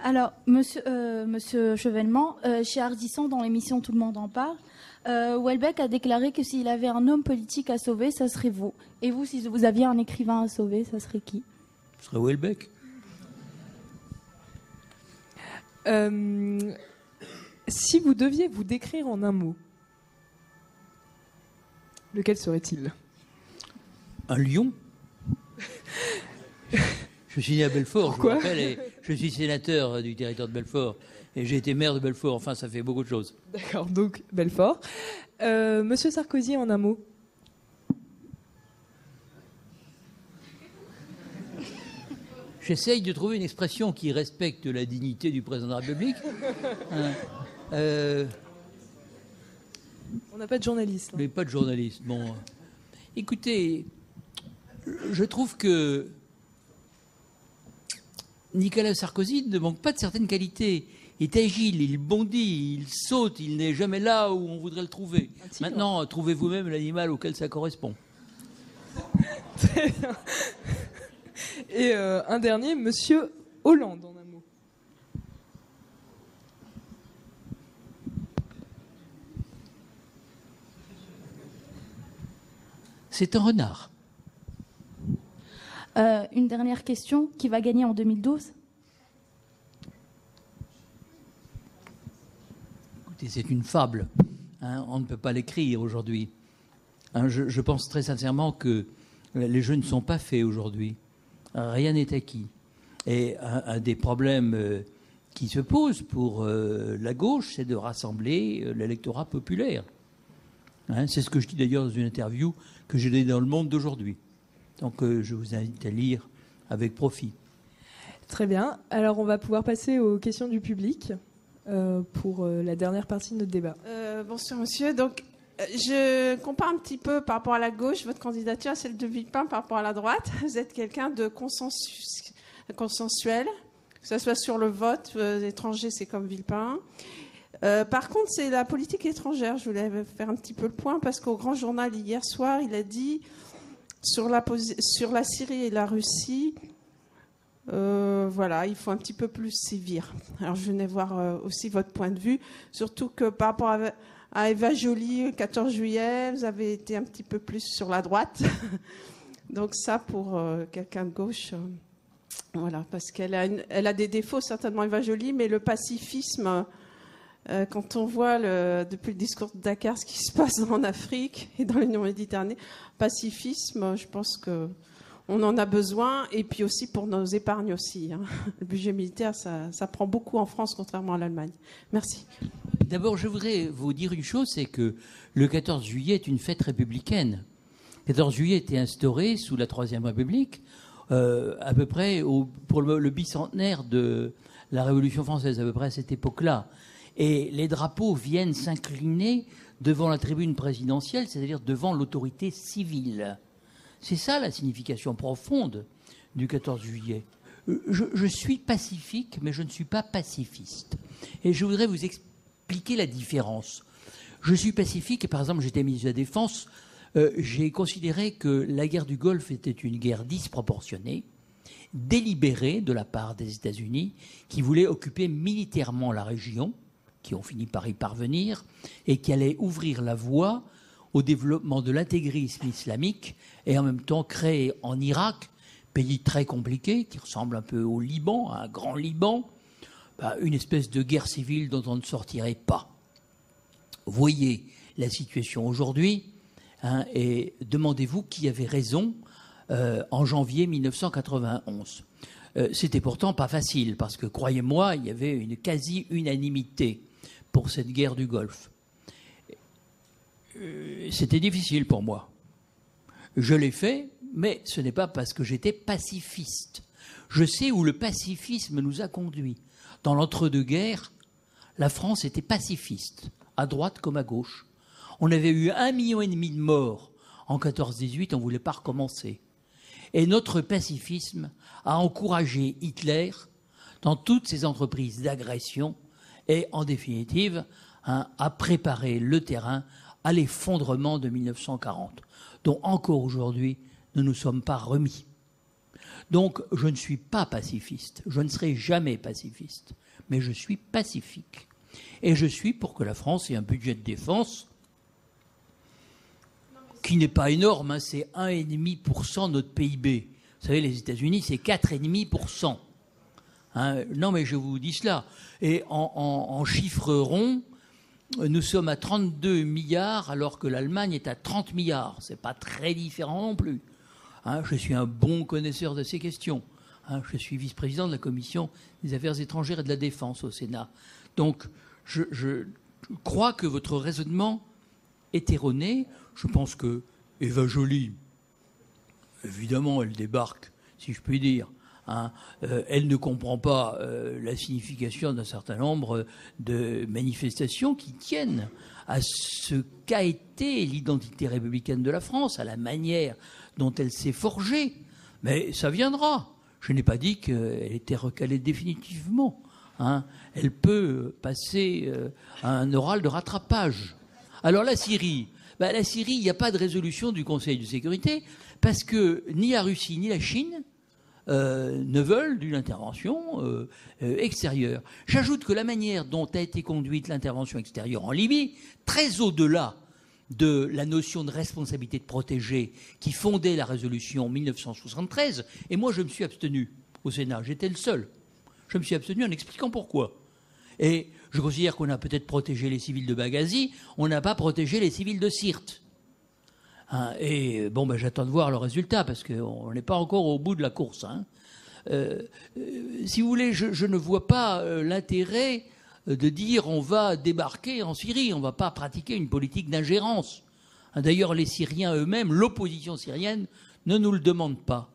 Alors, monsieur Chevènement, chez Ardisson, dans l'émission Tout le monde en parle, Houellebecq a déclaré que s'il avait un homme politique à sauver, ça serait vous. Et vous, si vous aviez un écrivain à sauver, ça serait qui? Ce serait Houellebecq. Si vous deviez vous décrire en un mot, lequel serait-il? Un lion. Je suis né à Belfort, je vous rappelle, et je suis sénateur du territoire de Belfort. Et j'ai été maire de Belfort, enfin ça fait beaucoup de choses. D'accord, donc Belfort. Monsieur Sarkozy, en un mot. J'essaye de trouver une expression qui respecte la dignité du président de la République. On n'a pas de journaliste. Mais pas de journaliste. Bon, écoutez, je trouve que Nicolas Sarkozy ne manque pas de certaines qualités. Il est agile, il bondit, il saute, il n'est jamais là où on voudrait le trouver. Maintenant, trouvez vous-même l'animal auquel ça correspond. Et un dernier, monsieur Hollande, en un mot. C'est un renard. Une dernière question, qui va gagner en 2012? Écoutez, c'est une fable. On ne peut pas l'écrire aujourd'hui. Je pense très sincèrement que les jeux ne sont pas faits aujourd'hui. Rien n'est acquis. Et un des problèmes qui se pose pour la gauche, c'est de rassembler l'électorat populaire. C'est ce que je dis d'ailleurs dans une interview que j'ai donnée dans Le Monde d'aujourd'hui. Donc je vous invite à lire avec profit. Très bien. Alors on va pouvoir passer aux questions du public pour la dernière partie de notre débat. Bonsoir monsieur. Donc je compare un petit peu par rapport à la gauche, votre candidature à celle de Villepin par rapport à la droite. Vous êtes quelqu'un de consensuel, que ce soit sur le vote étranger, c'est comme Villepin. Par contre, c'est la politique étrangère. Je voulais faire un petit peu le point parce qu'au Grand Journal hier soir, il a dit sur la Syrie et la Russie, voilà, il faut un petit peu plus sévir. Alors je venais voir aussi votre point de vue, surtout que par rapport à Eva Joly, le 14 juillet, vous avez été un petit peu plus sur la droite. Donc ça, pour quelqu'un de gauche, voilà, parce qu'elle a des défauts certainement, Eva Joly, mais le pacifisme... quand on voit depuis le discours de Dakar ce qui se passe en Afrique et dans l'Union méditerranée, pacifisme, je pense qu'on en a besoin, et puis aussi pour nos épargnes aussi. Le budget militaire, ça prend beaucoup en France, contrairement à l'Allemagne. Merci. D'abord, je voudrais vous dire une chose, c'est que le 14 juillet est une fête républicaine. Le 14 juillet a été instauré sous la Troisième République, à peu près pour le bicentenaire de la Révolution française, à peu près à cette époque-là. Et les drapeaux viennent s'incliner devant la tribune présidentielle, c'est-à-dire devant l'autorité civile. C'est ça la signification profonde du 14 juillet. Je suis pacifique, mais je ne suis pas pacifiste. Et je voudrais vous expliquer la différence. Je suis pacifique, et par exemple, j'étais ministre de la Défense, j'ai considéré que la guerre du Golfe était une guerre disproportionnée, délibérée de la part des États-Unis, qui voulaient occuper militairement la région, qui ont fini par y parvenir, et qui allaient ouvrir la voie au développement de l'intégrisme islamique, et en même temps créer en Irak, pays très compliqué, qui ressemble un peu au Liban, à un grand Liban, une espèce de guerre civile dont on ne sortirait pas. Voyez la situation aujourd'hui, hein, et demandez-vous qui avait raison en janvier 1991. C'était pourtant pas facile, parce que, croyez-moi, il y avait une quasi-unanimité pour cette guerre du Golfe. C'était difficile pour moi. Je l'ai fait, mais ce n'est pas parce que j'étais pacifiste. Je sais où le pacifisme nous a conduits. Dans l'entre-deux-guerres, la France était pacifiste, à droite comme à gauche. On avait eu 1,5 million de morts en 14-18, on ne voulait pas recommencer. Et notre pacifisme a encouragé Hitler dans toutes ses entreprises d'agression et, en définitive, a préparé le terrain à l'effondrement de 1940, dont encore aujourd'hui, nous ne nous sommes pas remis. Donc, je ne suis pas pacifiste, je ne serai jamais pacifiste, mais je suis pacifique. Et je suis pour que la France ait un budget de défense qui n'est pas énorme, hein, c'est 1,5% de notre PIB. Vous savez, les États-Unis, c'est 4,5%. Hein, non, mais je vous dis cela. Et en chiffres ronds, nous sommes à 32 milliards alors que l'Allemagne est à 30 milliards. Ce n'est pas très différent non plus. Hein, je suis un bon connaisseur de ces questions. Hein, je suis vice-président de la Commission des Affaires étrangères et de la Défense au Sénat. Donc, je crois que votre raisonnement est erroné. Je pense que Eva Joly, évidemment, elle débarque, si je puis dire. Hein, elle ne comprend pas la signification d'un certain nombre de manifestations qui tiennent à ce qu'a été l'identité républicaine de la France, à la manière dont elle s'est forgée. Mais ça viendra. Je n'ai pas dit qu'elle était recalée définitivement. Hein. Elle peut passer à un oral de rattrapage. Alors la Syrie, la Syrie, il n'y a pas de résolution du Conseil de sécurité parce que ni la Russie ni la Chine ne veulent d'une intervention extérieure. J'ajoute que la manière dont a été conduite l'intervention extérieure en Libye, très au-delà de la notion de responsabilité de protéger qui fondait la résolution 1973, et moi je me suis abstenu au Sénat, j'étais le seul. Je me suis abstenu en expliquant pourquoi. Et je considère qu'on a peut-être protégé les civils de Benghazi, on n'a pas protégé les civils de Sirte. Hein, et bon, j'attends de voir le résultat, parce qu'on n'est pas encore au bout de la course. Hein. Si vous voulez, je ne vois pas l'intérêt de dire on va débarquer en Syrie, on ne va pas pratiquer une politique d'ingérence. Hein, d'ailleurs, les Syriens eux-mêmes, l'opposition syrienne, ne nous le demande pas.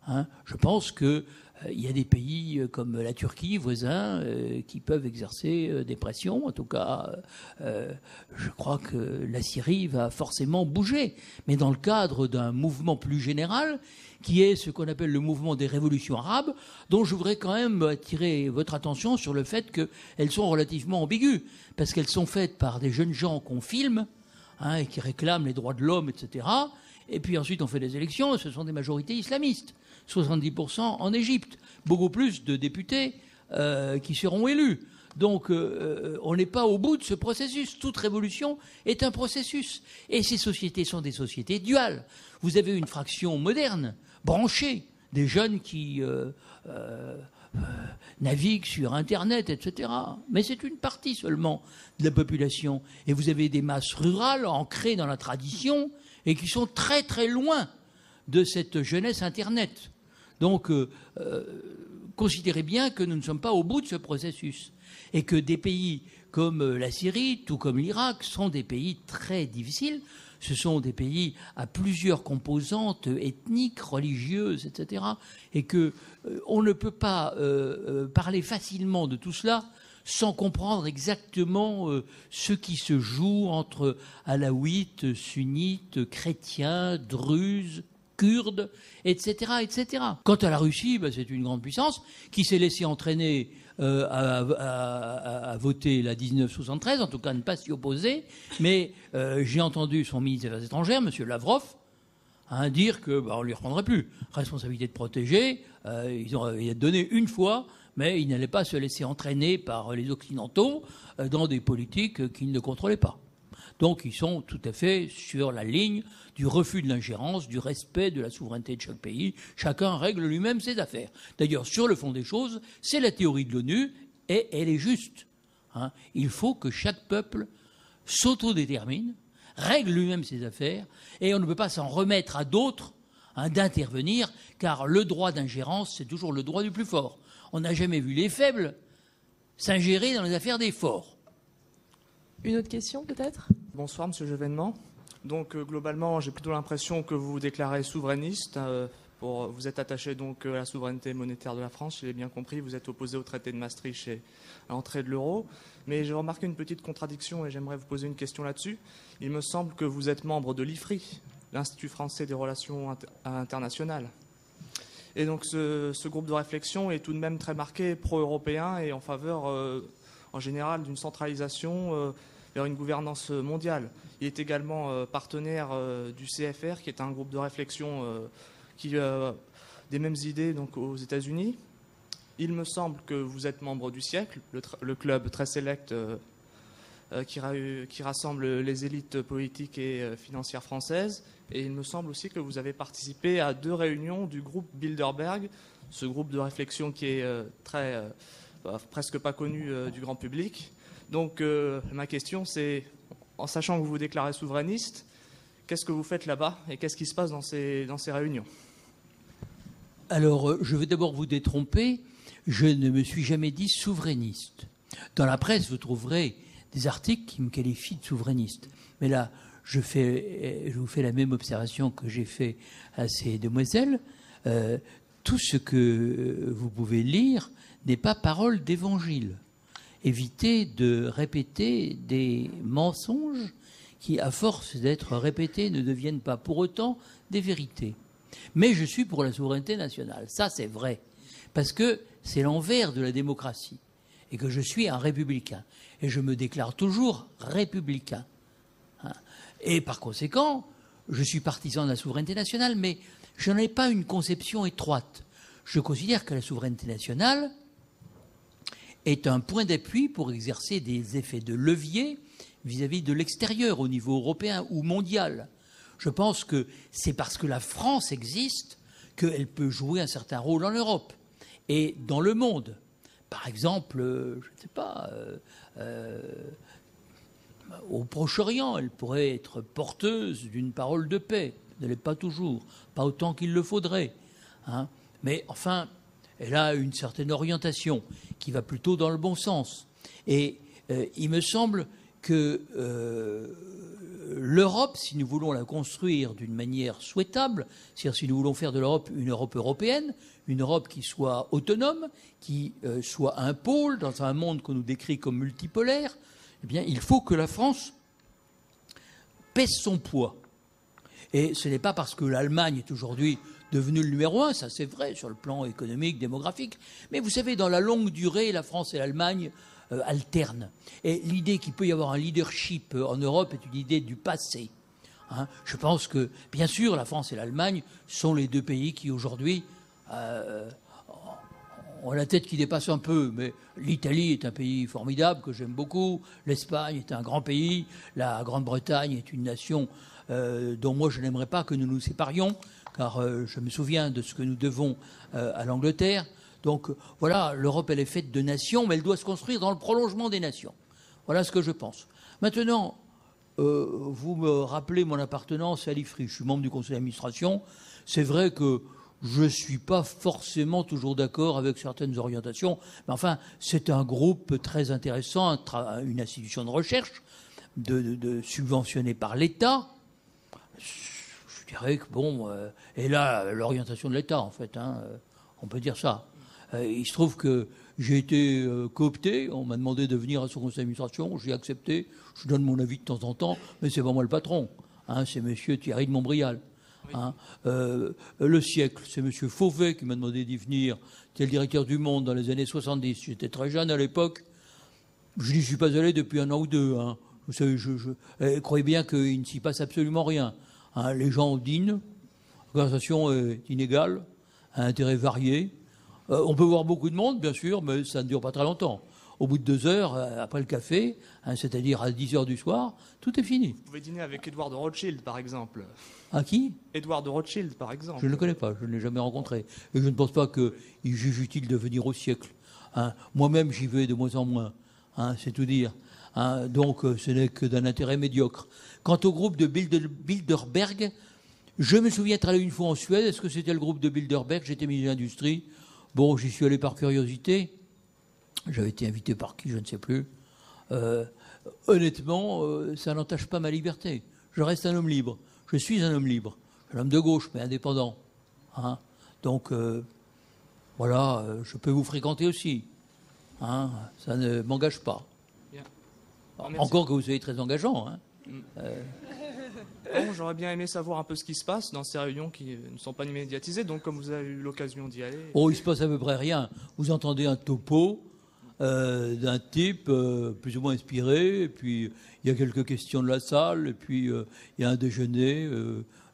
Hein. Je pense que il y a des pays comme la Turquie, voisins, qui peuvent exercer des pressions. En tout cas, je crois que la Syrie va forcément bouger. Mais dans le cadre d'un mouvement plus général, qui est ce qu'on appelle le mouvement des révolutions arabes, dont je voudrais quand même attirer votre attention sur le fait qu'elles sont relativement ambiguës, parce qu'elles sont faites par des jeunes gens qu'on filme, hein, et qui réclament les droits de l'homme, etc. Et puis ensuite on fait des élections, et ce sont des majorités islamistes. 70% en Égypte, beaucoup plus de députés qui seront élus. Donc on n'est pas au bout de ce processus. Toute révolution est un processus. Et ces sociétés sont des sociétés duales. Vous avez une fraction moderne, branchée, des jeunes qui naviguent sur Internet, etc. Mais c'est une partie seulement de la population. Et vous avez des masses rurales ancrées dans la tradition et qui sont très très loin de cette jeunesse Internet. Donc, considérez bien que nous ne sommes pas au bout de ce processus et que des pays comme la Syrie, tout comme l'Irak, sont des pays très difficiles. Ce sont des pays à plusieurs composantes ethniques, religieuses, etc. Et qu'on ne peut pas parler facilement de tout cela sans comprendre exactement ce qui se joue entre alaouites, sunnites, chrétiens, druzes, kurdes, etc., etc. Quant à la Russie, c'est une grande puissance qui s'est laissée entraîner à voter la 1973, en tout cas ne pas s'y opposer, mais j'ai entendu son ministre des Affaires étrangères, M. Lavrov, dire qu'on ne lui reprendrait plus. Responsabilité de protéger, il a donné une fois, mais il n'allait pas se laisser entraîner par les Occidentaux dans des politiques qu'il ne contrôlait pas. Donc ils sont tout à fait sur la ligne du refus de l'ingérence, du respect de la souveraineté de chaque pays. Chacun règle lui-même ses affaires. D'ailleurs, sur le fond des choses, c'est la théorie de l'ONU et elle est juste. Hein. Il faut que chaque peuple s'autodétermine, règle lui-même ses affaires, et on ne peut pas s'en remettre à d'autres d'intervenir, car le droit d'ingérence, c'est toujours le droit du plus fort. On n'a jamais vu les faibles s'ingérer dans les affaires des forts. Une autre question, peut-être ? Bonsoir, Monsieur Chevènement. Donc, globalement, j'ai plutôt l'impression que vous vous déclarez souverainiste. Vous êtes attaché donc à la souveraineté monétaire de la France, je l'ai bien compris. Vous êtes opposé au traité de Maastricht et à l'entrée de l'euro. Mais j'ai remarqué une petite contradiction et j'aimerais vous poser une question là-dessus. Il me semble que vous êtes membre de l'IFRI, l'Institut français des relations internationales. Et donc, ce groupe de réflexion est tout de même très marqué pro-européen et en faveur, en général, d'une centralisation vers une gouvernance mondiale. Il est également partenaire du CFR, qui est un groupe de réflexion qui a des mêmes idées donc, aux États-Unis. Il me semble que vous êtes membre du siècle, le club très sélect qui rassemble les élites politiques et financières françaises. Et il me semble aussi que vous avez participé à 2 réunions du groupe Bilderberg, ce groupe de réflexion qui est presque pas connu du grand public. Donc ma question c'est, en sachant que vous vous déclarez souverainiste, qu'est-ce que vous faites là-bas et qu'est-ce qui se passe dans ces réunions ? Alors, je vais d'abord vous détromper, je ne me suis jamais dit souverainiste. Dans la presse, vous trouverez des articles qui me qualifient de souverainiste. Mais là, je vous fais la même observation que j'ai fait à ces demoiselles. Tout ce que vous pouvez lire n'est pas parole d'évangile. Évitez de répéter des mensonges qui, à force d'être répétés, ne deviennent pas pour autant des vérités. Mais je suis pour la souveraineté nationale, ça c'est vrai, parce que c'est l'envers de la démocratie, et que je suis un républicain, et je me déclare toujours républicain. Et par conséquent, je suis partisan de la souveraineté nationale, mais je n'en ai pas une conception étroite. Je considère que la souveraineté nationale est un point d'appui pour exercer des effets de levier vis-à-vis de l'extérieur, au niveau européen ou mondial. Je pense que c'est parce que la France existe qu'elle peut jouer un certain rôle en Europe et dans le monde. Par exemple, je ne sais pas, au Proche-Orient, elle pourrait être porteuse d'une parole de paix. Elle n'est pas toujours, pas autant qu'il le faudrait. Mais enfin, elle a une certaine orientation qui va plutôt dans le bon sens. Et il me semble que l'Europe, si nous voulons la construire d'une manière souhaitable, c'est-à-dire si nous voulons faire de l'Europe une Europe européenne, une Europe qui soit autonome, qui soit un pôle dans un monde qu'on nous décrit comme multipolaire, eh bien, il faut que la France pèse son poids. Et ce n'est pas parce que l'Allemagne est aujourd'hui devenue le numéro 1, ça c'est vrai sur le plan économique, démographique, mais vous savez, dans la longue durée, la France et l'Allemagne alterne. Et l'idée qu'il peut y avoir un leadership en Europe est une idée du passé. Je pense que, bien sûr, la France et l'Allemagne sont les 2 pays qui, aujourd'hui, ont la tête qui dépasse un peu. Mais l'Italie est un pays formidable, que j'aime beaucoup. L'Espagne est un grand pays. La Grande-Bretagne est une nation dont moi, je n'aimerais pas que nous nous séparions, car je me souviens de ce que nous devons à l'Angleterre. Donc voilà, l'Europe, elle est faite de nations, mais elle doit se construire dans le prolongement des nations. Voilà ce que je pense. Maintenant, vous me rappelez mon appartenance à l'IFRI. Je suis membre du conseil d'administration. C'est vrai que je ne suis pas forcément toujours d'accord avec certaines orientations, mais enfin, c'est un groupe très intéressant, une institution de recherche, subventionnée par l'État. Je dirais que, bon, et là, l'orientation de l'État, en fait, on peut dire ça. Il se trouve que j'ai été coopté, on m'a demandé de venir à son conseil d'administration, j'ai accepté, je donne mon avis de temps en temps, mais c'est pas moi le patron, c'est monsieur Thierry de Montbrial. Le siècle, c'est monsieur Fauvet qui m'a demandé d'y venir, c'était le directeur du Monde dans les années 70, j'étais très jeune à l'époque, je n'y suis pas allé depuis 1 an ou 2. Vous savez, croyez bien qu'il ne s'y passe absolument rien. Les gens dînent, la conversation est inégale, à intérêt varié. On peut voir beaucoup de monde, bien sûr, mais ça ne dure pas très longtemps. Au bout de 2 heures, après le café, c'est-à-dire à 10 heures du soir, tout est fini. Vous pouvez dîner avec Édouard de Rothschild, par exemple. À qui ? Édouard de Rothschild, par exemple. Je ne le connais pas, je ne l'ai jamais rencontré. Et je ne pense pas qu'il juge utile de venir au siècle. Moi-même, j'y vais de moins en moins. hein, c'est tout dire. Hein, donc ce n'est que d'un intérêt médiocre. Quant au groupe de Bilderberg, je me souviens être allé une fois en Suède. Est-ce que c'était le groupe de Bilderberg? J'étais ministre de l'Industrie. Bon, j'y suis allé par curiosité. J'avais été invité par qui, je ne sais plus. Honnêtement, ça n'entache pas ma liberté. Je reste un homme libre. Je suis un homme libre. Un homme de gauche, mais indépendant. Hein, donc, voilà, je peux vous fréquenter aussi. Hein, ça ne m'engage pas. Bien. Encore que vous soyez très engageant. Hein. Bon, j'aurais bien aimé savoir un peu ce qui se passe dans ces réunions qui ne sont pas médiatisées. Donc, comme vous avez eu l'occasion d'y aller... Oh, il se passe à peu près rien. Vous entendez un topo d'un type plus ou moins inspiré, et puis il y a quelques questions de la salle, et puis il y a un déjeuner,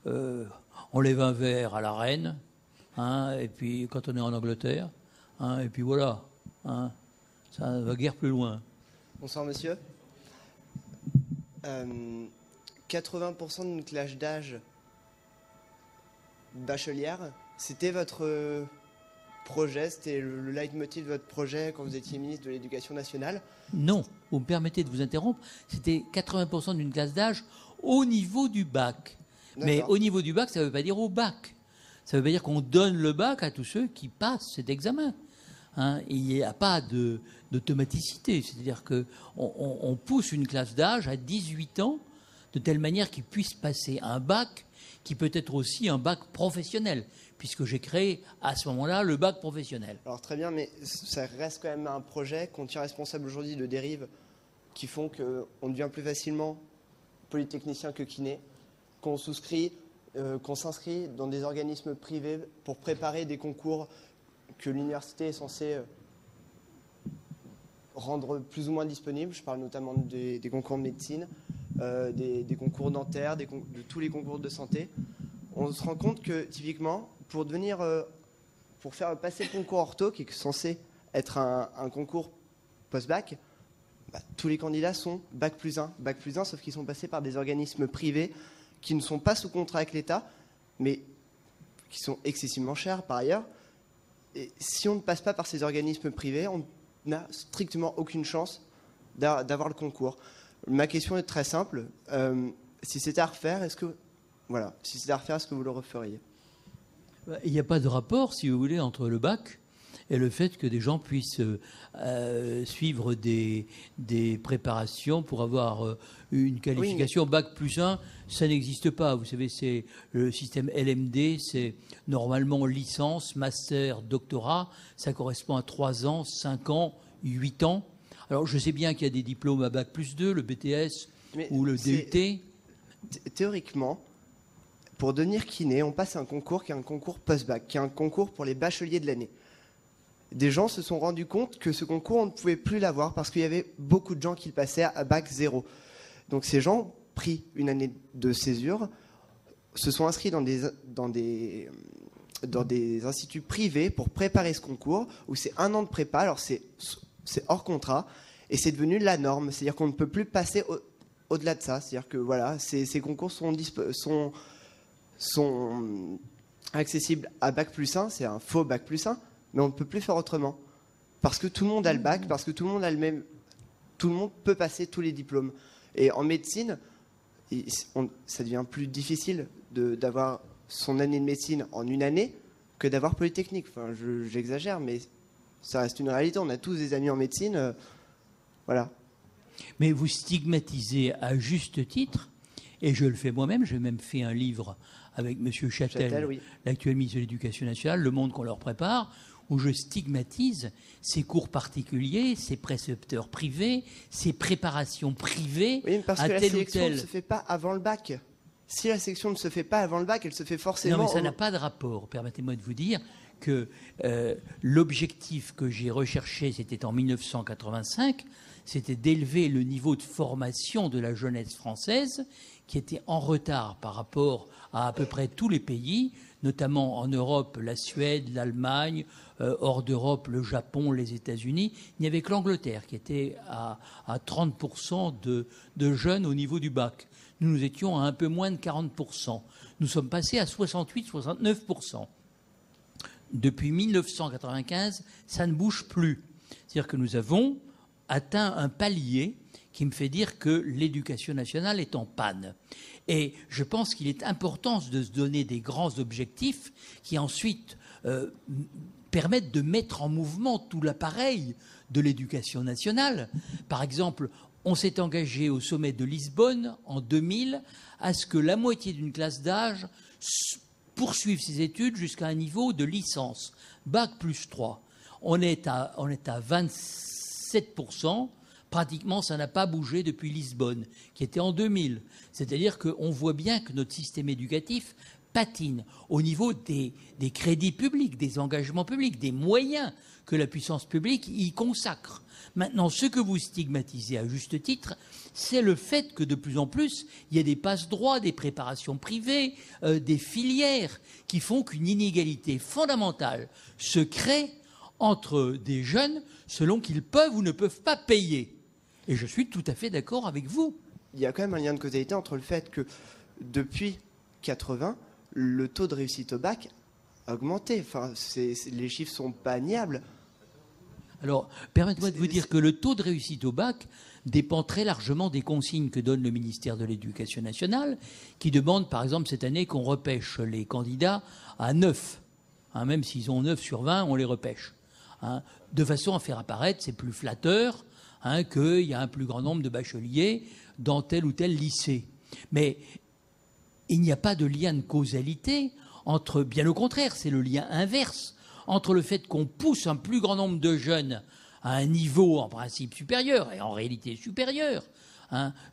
on lève un verre à la reine, hein, et puis quand on est en Angleterre, hein, et puis voilà, hein, ça ne va guère plus loin. Bonsoir monsieur. 80% d'une classe d'âge bachelière, c'était votre projet, c'était le leitmotiv de votre projet quand vous étiez ministre de l'Éducation nationale? Non, vous me permettez de vous interrompre, c'était 80% d'une classe d'âge au niveau du bac. Mais au niveau du bac, ça ne veut pas dire au bac. Ça ne veut pas dire qu'on donne le bac à tous ceux qui passent cet examen. Hein, il n'y a pas d'automaticité. C'est-à-dire qu'on pousse une classe d'âge à 18 ans de telle manière qu'ils puissent passer un bac qui peut être aussi un bac professionnel, puisque j'ai créé à ce moment-là le bac professionnel. Alors très bien, mais ça reste quand même un projet qu'on tient responsable aujourd'hui de dérives qui font qu'on devient plus facilement polytechnicien que kiné, qu'on souscrit, qu'on s'inscrit dans des organismes privés pour préparer des concours que l'université est censée rendre plus ou moins disponibles. Je parle notamment des concours de médecine, des concours dentaires, de tous les concours de santé. On se rend compte que, typiquement, pour faire passer le concours ortho, qui est censé être un concours post-bac, tous les candidats sont bac plus 1, sauf qu'ils sont passés par des organismes privés qui ne sont pas sous contrat avec l'État, mais qui sont excessivement chers par ailleurs. Et si on ne passe pas par ces organismes privés, on n'a strictement aucune chance d'avoir le concours. Ma question est très simple. Si c'était à refaire, est-ce que vous le referiez? Il n'y a pas de rapport, si vous voulez, entre le bac et le fait que des gens puissent suivre des préparations pour avoir une qualification. Oui, bac plus 1, ça n'existe pas. Vous savez, c'est le système LMD, c'est normalement licence, master, doctorat. Ça correspond à 3 ans, 5 ans, 8 ans. Alors, je sais bien qu'il y a des diplômes à bac plus 2, le BTS ou le DUT. Théoriquement, pour devenir kiné, on passe un concours qui est un concours post-bac, qui est un concours pour les bacheliers de l'année. Des gens se sont rendus compte que ce concours, on ne pouvait plus l'avoir parce qu'il y avait beaucoup de gens qui le passaient à bac 0. Donc ces gens ont pris une année de césure, se sont inscrits dans des instituts privés pour préparer ce concours, où c'est 1 an de prépa, alors c'est hors contrat, et c'est devenu la norme. C'est-à-dire qu'on ne peut plus passer au-delà de ça. C'est-à-dire que voilà, ces concours sont accessibles à bac plus 1, c'est un faux bac plus 1, mais on ne peut plus faire autrement. Parce que tout le monde a le bac, parce que tout le monde a le même... Tout le monde peut passer tous les diplômes. Et en médecine, ça devient plus difficile d'avoir son année de médecine en une année que d'avoir Polytechnique. Enfin, j'exagère, mais ça reste une réalité. On a tous des amis en médecine. Voilà. Mais vous stigmatisez à juste titre, et je le fais moi-même, j'ai même fait un livre avec M. Châtel, oui, l'actuel ministre de l'Éducation nationale, Le Monde qu'on leur prépare, où je stigmatise ces cours particuliers, ces précepteurs privés, ces préparations privées. Oui, parce que la sélection ne se fait pas avant le bac. Si la sélection ne se fait pas avant le bac, elle se fait forcément... Non, mais ça n'a pas de rapport. Permettez-moi de vous dire que l'objectif que j'ai recherché, c'était en 1985, c'était d'élever le niveau de formation de la jeunesse française, qui était en retard par rapport à peu près tous les pays, notamment en Europe, la Suède, l'Allemagne, hors d'Europe, le Japon, les États-Unis. Il n'y avait que l'Angleterre qui était à 30% de jeunes au niveau du bac. Nous étions à un peu moins de 40%. Nous sommes passés à 68-69%. Depuis 1995, ça ne bouge plus. C'est-à-dire que nous avons atteint un palier qui me fait dire que l'éducation nationale est en panne. Et je pense qu'il est important de se donner des grands objectifs qui ensuite permettent de mettre en mouvement tout l'appareil de l'éducation nationale. Par exemple, on s'est engagé au sommet de Lisbonne en 2000 à ce que la moitié d'une classe d'âge poursuive ses études jusqu'à un niveau de licence, bac plus 3. On est à 27%. Pratiquement, ça n'a pas bougé depuis Lisbonne, qui était en 2000. C'est-à-dire qu'on voit bien que notre système éducatif patine au niveau des crédits publics, des engagements publics, des moyens que la puissance publique y consacre. Maintenant, ce que vous stigmatisez à juste titre, c'est le fait que de plus en plus, il y a des passe-droits, des préparations privées, des filières qui font qu'une inégalité fondamentale se crée entre des jeunes selon qu'ils peuvent ou ne peuvent pas payer. Et je suis tout à fait d'accord avec vous. Il y a quand même un lien de causalité entre le fait que depuis 80, le taux de réussite au bac a augmenté. Enfin, les chiffres sont pas niables. Alors, permettez-moi de vous dire que le taux de réussite au bac dépend très largement des consignes que donne le ministère de l'Éducation nationale, qui demande, par exemple, cette année qu'on repêche les candidats à 9. Même s'ils ont 9 sur 20, on les repêche. De façon à faire apparaître, c'est plus flatteur qu'il y a un plus grand nombre de bacheliers dans tel ou tel lycée. Mais il n'y a pas de lien de causalité entre, bien au contraire, c'est le lien inverse, entre le fait qu'on pousse un plus grand nombre de jeunes à un niveau en principe supérieur, et en réalité supérieur,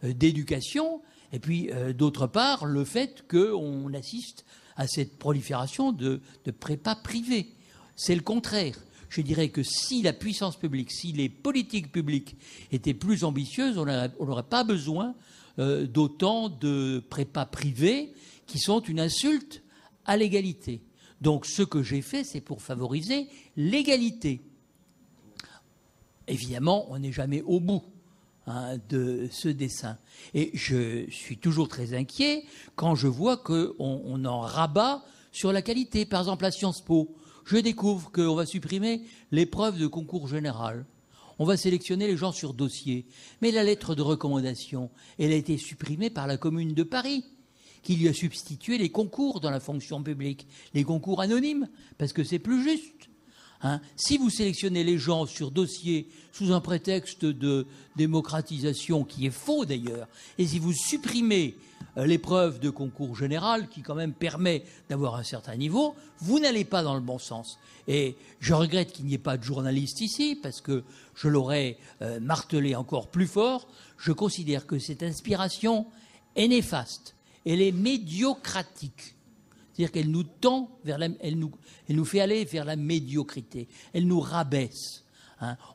d'éducation, et puis d'autre part, le fait qu'on assiste à cette prolifération de prépa privée. C'est le contraire. Je dirais que si la puissance publique, si les politiques publiques étaient plus ambitieuses, on n'aurait pas besoin d'autant de prépas privés qui sont une insulte à l'égalité. Donc ce que j'ai fait, c'est pour favoriser l'égalité. Évidemment, on n'est jamais au bout de ce dessein. Et je suis toujours très inquiet quand je vois qu'on en rabat sur la qualité. Par exemple, à Sciences Po, je découvre qu'on va supprimer l'épreuve de concours général. On va sélectionner les gens sur dossier. Mais la lettre de recommandation, elle a été supprimée par la Commune de Paris, qui lui a substitué les concours dans la fonction publique, les concours anonymes, parce que c'est plus juste. Si vous sélectionnez les gens sur dossier sous un prétexte de démocratisation, qui est faux d'ailleurs, et si vous supprimez l'épreuve de concours général, qui quand même permet d'avoir un certain niveau, vous n'allez pas dans le bon sens. Et je regrette qu'il n'y ait pas de journalistes ici, parce que je l'aurais martelé encore plus fort. Je considère que cette inspiration est néfaste, elle est médiocratique. C'est-à-dire qu'elle nous tend vers elle nous fait aller vers la médiocrité. Elle nous rabaisse.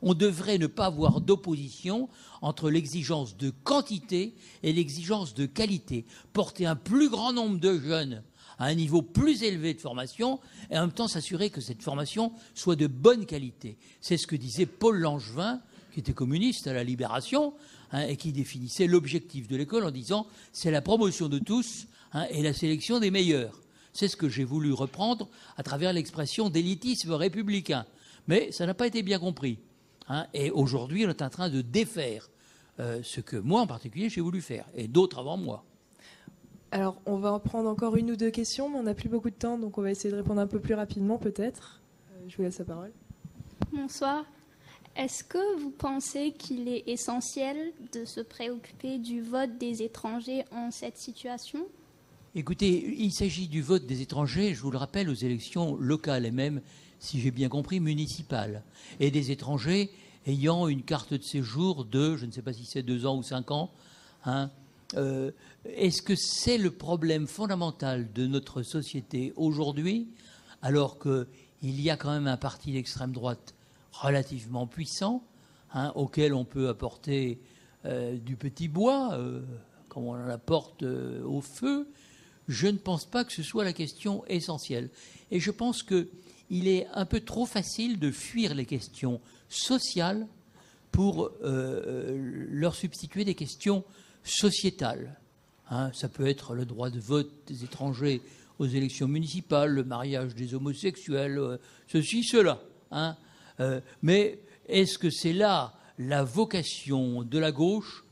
On devrait ne pas avoir d'opposition entre l'exigence de quantité et l'exigence de qualité. Porter un plus grand nombre de jeunes à un niveau plus élevé de formation et en même temps s'assurer que cette formation soit de bonne qualité. C'est ce que disait Paul Langevin, qui était communiste à la Libération, et qui définissait l'objectif de l'école en disant « c'est la promotion de tous et la sélection des meilleurs ». C'est ce que j'ai voulu reprendre à travers l'expression d'élitisme républicain. Mais ça n'a pas été bien compris. Et aujourd'hui, on est en train de défaire ce que moi, en particulier, j'ai voulu faire, et d'autres avant moi. Alors, on va en prendre encore une ou deux questions, mais on n'a plus beaucoup de temps, donc on va essayer de répondre un peu plus rapidement, peut-être. Je vous laisse la parole. Bonsoir. Est-ce que vous pensez qu'il est essentiel de se préoccuper du vote des étrangers en cette situation ? Écoutez, il s'agit du vote des étrangers, je vous le rappelle, aux élections locales et même, si j'ai bien compris, municipales. Et des étrangers ayant une carte de séjour de, je ne sais pas si c'est 2 ans ou 5 ans. Est-ce que c'est le problème fondamental de notre société aujourd'hui, alors qu'il y a quand même un parti d'extrême droite relativement puissant, auquel on peut apporter du petit bois, comme on en apporte au feu? Je ne pense pas que ce soit la question essentielle. Et je pense qu'il est un peu trop facile de fuir les questions sociales pour leur substituer des questions sociétales. Ça peut être le droit de vote des étrangers aux élections municipales, le mariage des homosexuels, ceci, cela. Mais est-ce que c'est là la vocation de la gauche,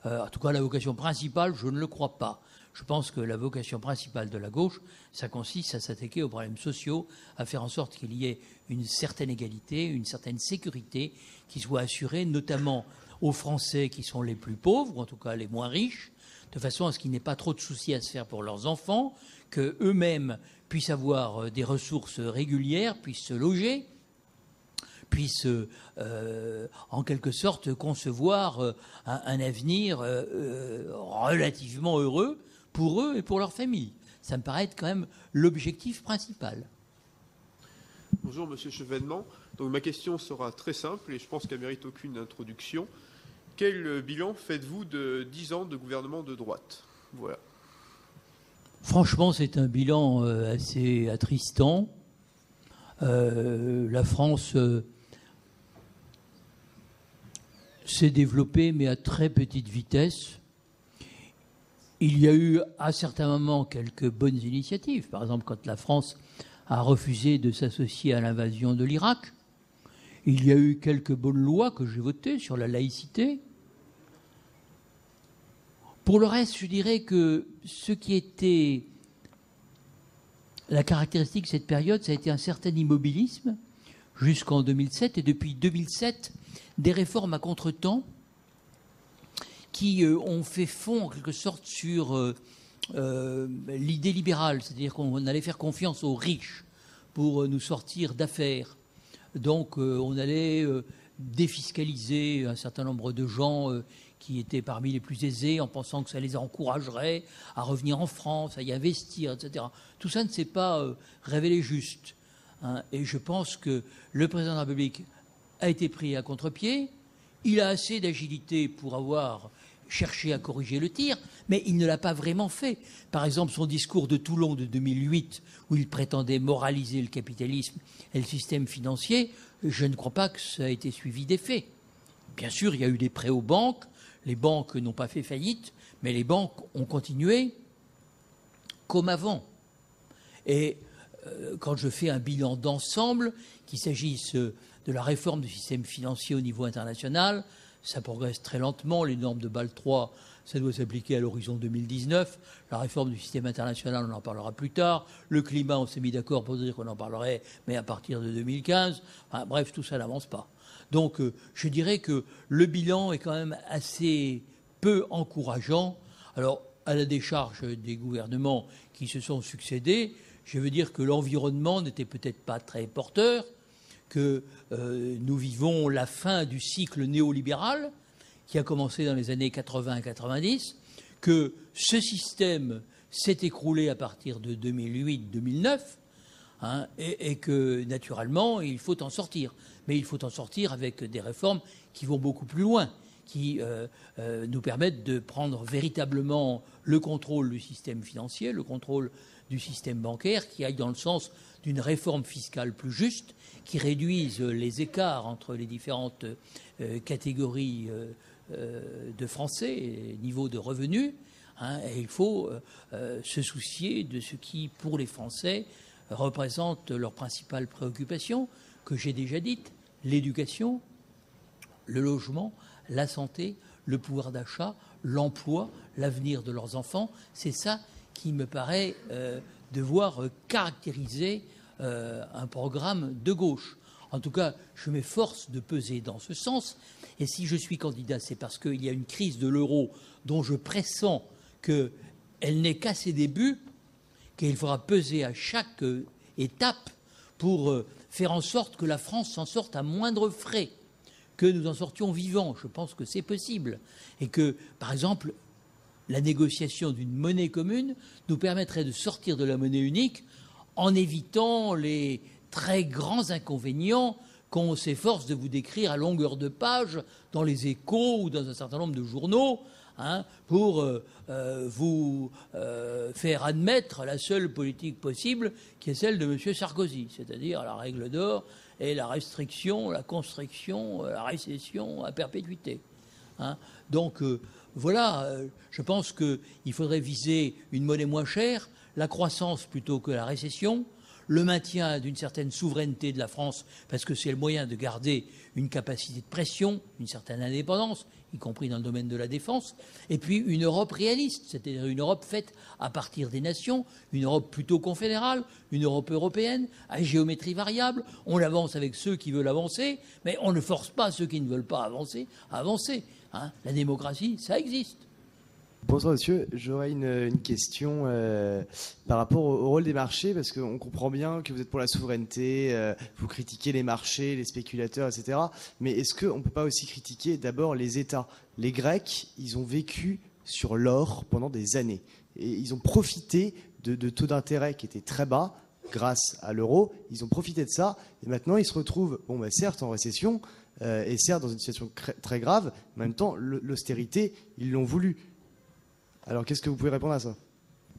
en tout cas la vocation principale, je ne le crois pas. Je pense que la vocation principale de la gauche, ça consiste à s'attaquer aux problèmes sociaux, à faire en sorte qu'il y ait une certaine égalité, une certaine sécurité qui soit assurée, notamment aux Français qui sont les plus pauvres, ou en tout cas les moins riches, de façon à ce qu'il n'y ait pas trop de soucis à se faire pour leurs enfants, qu'eux-mêmes puissent avoir des ressources régulières, puissent se loger, puissent en quelque sorte concevoir un avenir relativement heureux pour eux et pour leur famille. Ça me paraît être quand même l'objectif principal. Bonjour Monsieur Chevènement. Donc ma question sera très simple et je pense qu'elle ne mérite aucune introduction. Quel bilan faites-vous de 10 ans de gouvernement de droite? Voilà. Franchement, c'est un bilan assez attristant. La France s'est développée, mais à très petite vitesse. Il y a eu à certains moments quelques bonnes initiatives. Par exemple, quand la France a refusé de s'associer à l'invasion de l'Irak. Il y a eu quelques bonnes lois que j'ai votées sur la laïcité. Pour le reste, je dirais que ce qui était la caractéristique de cette période, ça a été un certain immobilisme jusqu'en 2007. Et depuis 2007, des réformes à contretemps qui ont fait fond en quelque sorte sur l'idée libérale, c'est-à-dire qu'on allait faire confiance aux riches pour nous sortir d'affaires. Donc on allait défiscaliser un certain nombre de gens qui étaient parmi les plus aisés en pensant que ça les encouragerait à revenir en France, à y investir, etc. Tout ça ne s'est pas révélé juste. Hein, et je pense que le président de la République a été pris à contre-pied. Il a assez d'agilité pour avoir cherché à corriger le tir, mais il ne l'a pas vraiment fait. Par exemple, son discours de Toulon de 2008, où il prétendait moraliser le capitalisme et le système financier, je ne crois pas que ça a été suivi d'effet. Bien sûr, il y a eu des prêts aux banques, les banques n'ont pas fait faillite, mais les banques ont continué comme avant. Et quand je fais un bilan d'ensemble, qu'il s'agisse de la réforme du système financier au niveau international, ça progresse très lentement. Les normes de Bâle III, ça doit s'appliquer à l'horizon 2019. La réforme du système international, on en parlera plus tard. Le climat, on s'est mis d'accord pour dire qu'on en parlerait, mais à partir de 2015. Enfin, bref, tout ça n'avance pas. Donc, je dirais que le bilan est quand même assez peu encourageant. Alors, à la décharge des gouvernements qui se sont succédés, je veux dire que l'environnement n'était peut-être pas très porteur, que nous vivons la fin du cycle néolibéral qui a commencé dans les années 80 et 90, que ce système s'est écroulé à partir de 2008-2009, hein, et que naturellement il faut en sortir. Mais il faut en sortir avec des réformes qui vont beaucoup plus loin, qui nous permettent de prendre véritablement le contrôle du système financier, le contrôle du système bancaire, qui aille dans le sens d'une réforme fiscale plus juste, qui réduise les écarts entre les différentes catégories de Français et niveaux de revenus. Hein, et il faut se soucier de ce qui, pour les Français, représente leur principale préoccupation, que j'ai déjà dite, l'éducation, le logement, la santé, le pouvoir d'achat, l'emploi, l'avenir de leurs enfants. C'est ça qui me paraît devoir caractériser un programme de gauche. En tout cas, je m'efforce de peser dans ce sens. Et si je suis candidat, c'est parce qu'il y a une crise de l'euro dont je pressens qu'elle n'est qu'à ses débuts, qu'il faudra peser à chaque étape pour faire en sorte que la France s'en sorte à moindre frais, que nous en sortions vivants. Je pense que c'est possible. Et que, par exemple, la négociation d'une monnaie commune nous permettrait de sortir de la monnaie unique en évitant les très grands inconvénients qu'on s'efforce de vous décrire à longueur de page dans les Échos ou dans un certain nombre de journaux, hein, pour vous faire admettre la seule politique possible qui est celle de M. Sarkozy, c'est-à-dire la règle d'or et la restriction, la constriction, la récession à perpétuité. Hein. Donc voilà, je pense qu'il faudrait viser une monnaie moins chère, la croissance plutôt que la récession, le maintien d'une certaine souveraineté de la France, parce que c'est le moyen de garder une capacité de pression, une certaine indépendance, y compris dans le domaine de la défense, et puis une Europe réaliste, c'est-à-dire une Europe faite à partir des nations, une Europe plutôt confédérale, une Europe européenne, à géométrie variable. On avance avec ceux qui veulent avancer, mais on ne force pas ceux qui ne veulent pas avancer à avancer. Hein. La démocratie, ça existe. Bonsoir monsieur, j'aurais une question par rapport au rôle des marchés, parce qu'on comprend bien que vous êtes pour la souveraineté, vous critiquez les marchés, les spéculateurs, etc. Mais est-ce qu'on ne peut pas aussi critiquer d'abord les États? Les Grecs, ils ont vécu sur l'or pendant des années. Et ils ont profité de taux d'intérêt qui étaient très bas grâce à l'euro. Ils ont profité de ça. Et maintenant, ils se retrouvent, certes en récession, et certes dans une situation très grave, mais en même temps, l'austérité, ils l'ont voulu. Alors, qu'est-ce que vous pouvez répondre à ça?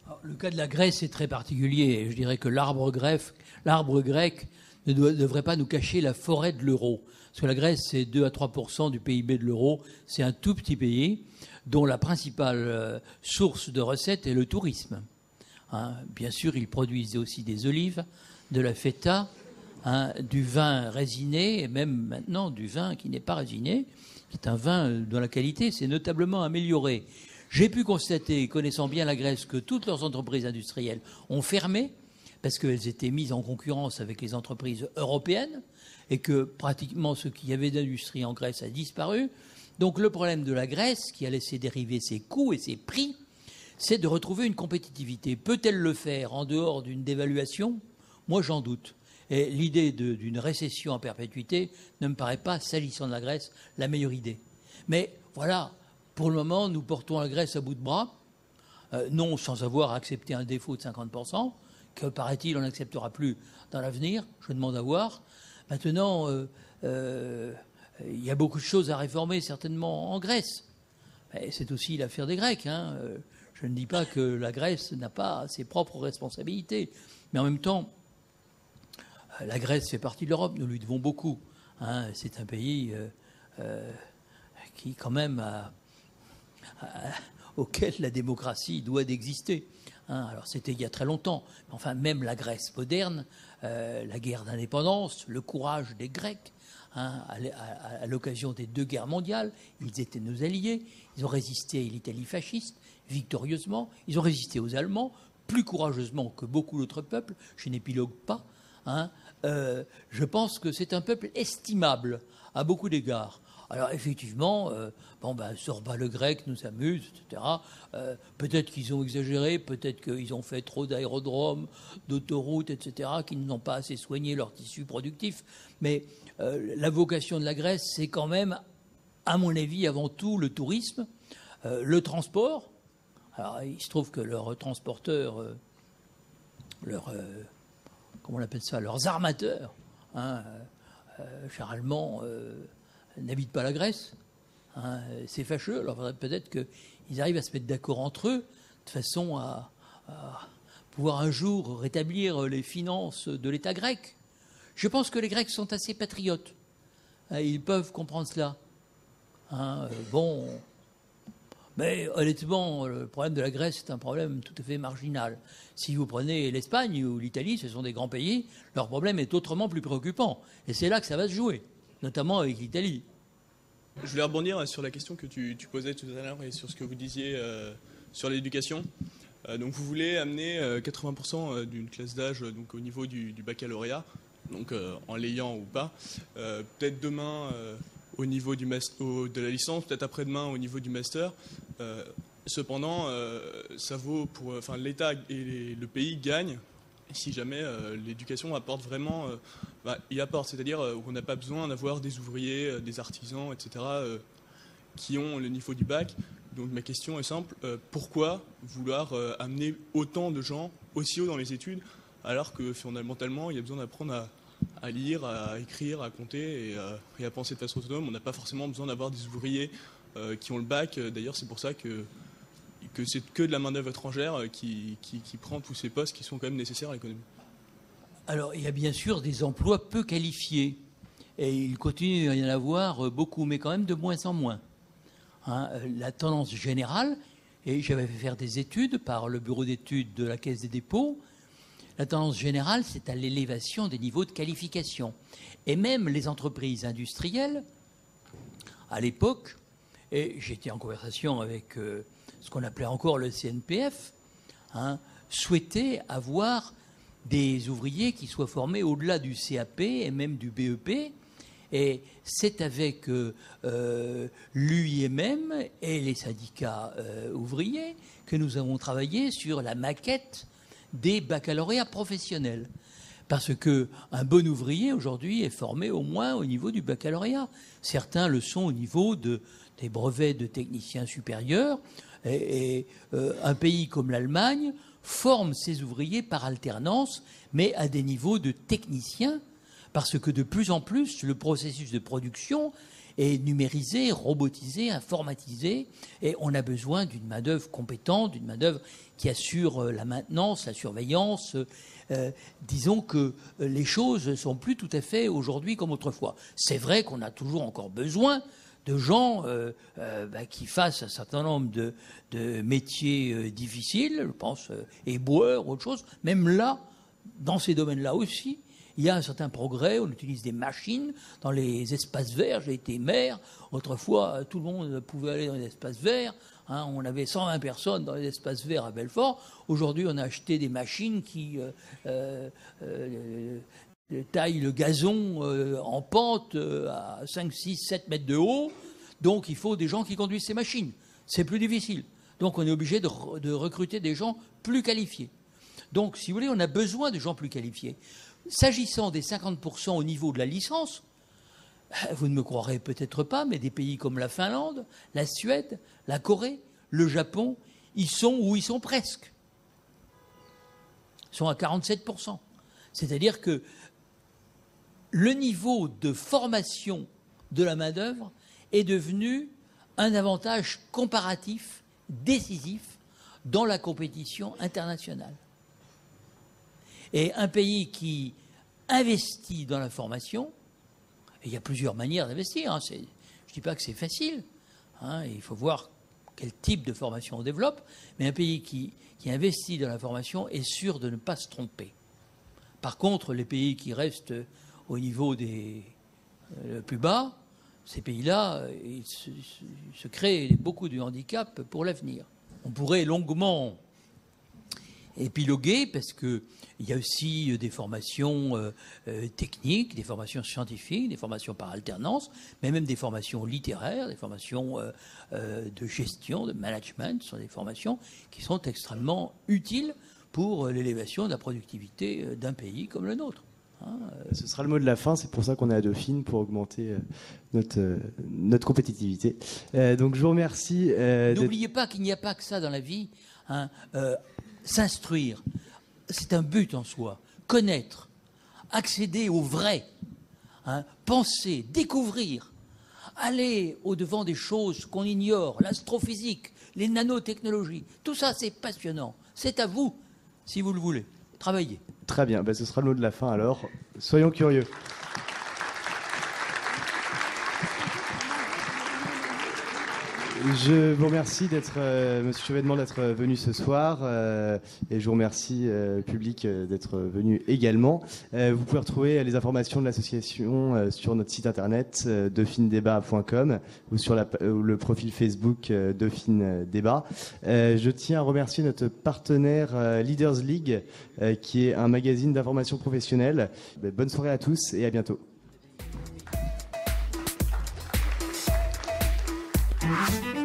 Alors, le cas de la Grèce est très particulier. Je dirais que l'arbre grec ne devrait pas nous cacher la forêt de l'euro. Parce que la Grèce, c'est 2 à 3% du PIB de l'euro. C'est un tout petit pays dont la principale source de recettes est le tourisme. Hein, bien sûr, ils produisent aussi des olives, de la feta, du vin résiné, et même maintenant du vin qui n'est pas résiné, qui est un vin dont la qualité s'est notablement améliorée. J'ai pu constater, connaissant bien la Grèce, que toutes leurs entreprises industrielles ont fermé parce qu'elles étaient mises en concurrence avec les entreprises européennes et que pratiquement ce qu'il y avait d'industrie en Grèce a disparu. Donc le problème de la Grèce, qui a laissé dériver ses coûts et ses prix, c'est de retrouver une compétitivité. Peut-elle le faire en dehors d'une dévaluation? Moi, j'en doute. Et l'idée d'une récession en perpétuité ne me paraît pas, s'agissant de la Grèce, la meilleure idée. Mais voilà. Pour le moment, nous portons la Grèce à bout de bras, non sans avoir accepté un défaut de 50%, que, paraît-il, on n'acceptera plus dans l'avenir. Je demande à voir. Maintenant, il y a beaucoup de choses à réformer, certainement, en Grèce. Mais c'est aussi l'affaire des Grecs. Hein. Je ne dis pas que la Grèce n'a pas ses propres responsabilités. Mais en même temps, la Grèce fait partie de l'Europe. Nous lui devons beaucoup. Hein. C'est un pays qui, quand même, auquel la démocratie doit d'exister. Hein, alors c'était il y a très longtemps. Enfin, même la Grèce moderne, la guerre d'indépendance, le courage des Grecs, hein, à l'occasion des 2 guerres mondiales, ils étaient nos alliés. Ils ont résisté à l'Italie fasciste, victorieusement. Ils ont résisté aux Allemands, plus courageusement que beaucoup d'autres peuples. Je n'épilogue pas. Hein. Je pense que c'est un peuple estimable à beaucoup d'égards. Alors effectivement, Zorba le grec nous amuse, etc. Peut-être qu'ils ont exagéré, peut-être qu'ils ont fait trop d'aérodromes, d'autoroutes, etc., qu'ils n'ont pas assez soigné leur tissu productif. Mais la vocation de la Grèce, c'est quand même, à mon avis, avant tout le tourisme, le transport. Alors il se trouve que leurs transporteurs, comment on appelle ça, leurs armateurs, hein, généralement n'habitent pas la Grèce. Hein, c'est fâcheux. Alors peut-être qu'ils arrivent à se mettre d'accord entre eux de façon à pouvoir un jour rétablir les finances de l'État grec. Je pense que les Grecs sont assez patriotes. Ils peuvent comprendre cela. Hein, mais honnêtement, le problème de la Grèce est un problème tout à fait marginal. Si vous prenez l'Espagne ou l'Italie, ce sont des grands pays, leur problème est autrement plus préoccupant. Et c'est là que ça va se jouer, notamment avec l'Italie. Je voulais rebondir sur la question que tu posais tout à l'heure et sur ce que vous disiez sur l'éducation. Donc vous voulez amener 80% d'une classe d'âge donc au niveau du baccalauréat, donc en l'ayant ou pas. Peut-être demain au niveau de la licence, peut-être après-demain au niveau du master. Cependant, ça vaut pour, l'État et le pays gagnent si jamais l'éducation apporte vraiment, y apporte, c'est-à-dire qu'on n'a pas besoin d'avoir des ouvriers, des artisans, etc., qui ont le niveau du bac. Donc ma question est simple, pourquoi vouloir amener autant de gens aussi haut dans les études, alors que fondamentalement, il y a besoin d'apprendre à lire, à écrire, à compter et à penser de façon autonome. On n'a pas forcément besoin d'avoir des ouvriers qui ont le bac. D'ailleurs, c'est pour ça que c'est que de la main-d'œuvre étrangère qui prend tous ces postes qui sont quand même nécessaires à l'économie. Alors, il y a bien sûr des emplois peu qualifiés. Et il continue à y en avoir beaucoup, mais quand même de moins en moins. Hein, la tendance générale, et j'avais fait faire des études par le bureau d'études de la Caisse des dépôts, La tendance générale, c'est à l'élévation des niveaux de qualification. Et même les entreprises industrielles, à l'époque, et j'étais en conversation avec ce qu'on appelait encore le CNPF, souhaitaient avoir des ouvriers qui soient formés au-delà du CAP et même du BEP. Et c'est avec l'UIMM et les syndicats ouvriers que nous avons travaillé sur la maquette des baccalauréats professionnels. Parce qu'un bon ouvrier, aujourd'hui, est formé au moins au niveau du baccalauréat. Certains le sont au niveau des brevets de techniciens supérieurs. Et un pays comme l'Allemagne forme ses ouvriers par alternance, mais à des niveaux de techniciens, parce que de plus en plus, le processus de production est numérisé, robotisé, informatisé, et on a besoin d'une main-d'œuvre compétente, d'une main-d'œuvre qui assure la maintenance, la surveillance. Disons que les choses ne sont plus tout à fait aujourd'hui comme autrefois. C'est vrai qu'on a toujours encore besoin de gens qui fassent un certain nombre de métiers difficiles, je pense éboueurs, autre chose. Même là, dans ces domaines-là aussi, il y a un certain progrès. On utilise des machines dans les espaces verts. J'ai été maire. Autrefois, tout le monde pouvait aller dans les espaces verts. On avait 120 personnes dans les espaces verts à Belfort. Aujourd'hui, on a acheté des machines qui taillent le gazon en pente à 5, 6, 7 mètres de haut. Donc, il faut des gens qui conduisent ces machines. C'est plus difficile. Donc, on est obligé de recruter des gens plus qualifiés. Donc, si vous voulez, on a besoin de gens plus qualifiés. S'agissant des 50% au niveau de la licence, vous ne me croirez peut-être pas, mais des pays comme la Finlande, la Suède, la Corée, le Japon, ils sont où ils sont presque. Ils sont à 47%. C'est-à-dire que le niveau de formation de la main-d'œuvre est devenu un avantage comparatif, décisif, dans la compétition internationale. Et un pays qui investit dans la formation, et il y a plusieurs manières d'investir, je ne dis pas que c'est facile, il faut voir quel type de formation on développe, mais un pays qui investit dans la formation est sûr de ne pas se tromper. Par contre, les pays qui restent au niveau des plus bas, ces pays-là, il se crée beaucoup de handicaps pour l'avenir. On pourrait longuement épiloguer parce qu'il y a aussi des formations techniques, des formations scientifiques, des formations par alternance, mais même des formations littéraires, des formations de gestion, de management. Ce sont des formations qui sont extrêmement utiles pour l'élévation de la productivité d'un pays comme le nôtre. Ce sera le mot de la fin, c'est pour ça qu'on est à Dauphine, pour augmenter notre compétitivité. Donc je vous remercie. N'oubliez pas qu'il n'y a pas que ça dans la vie. S'instruire, c'est un but en soi. Connaître, accéder au vrai, penser, découvrir, aller au-devant des choses qu'on ignore, l'astrophysique, les nanotechnologies, tout ça c'est passionnant. C'est à vous, si vous le voulez. Travaillez. Très bien, ce sera le mot de la fin alors. Soyons curieux. Je vous remercie Monsieur Chevènement, d'être venu ce soir et je vous remercie, public, d'être venu également. Vous pouvez retrouver les informations de l'association sur notre site internet dauphinedébat.com ou sur le profil Facebook Dauphine Débat. Je tiens à remercier notre partenaire Leaders League qui est un magazine d'information professionnelle. Bonne soirée à tous et à bientôt. Thank you.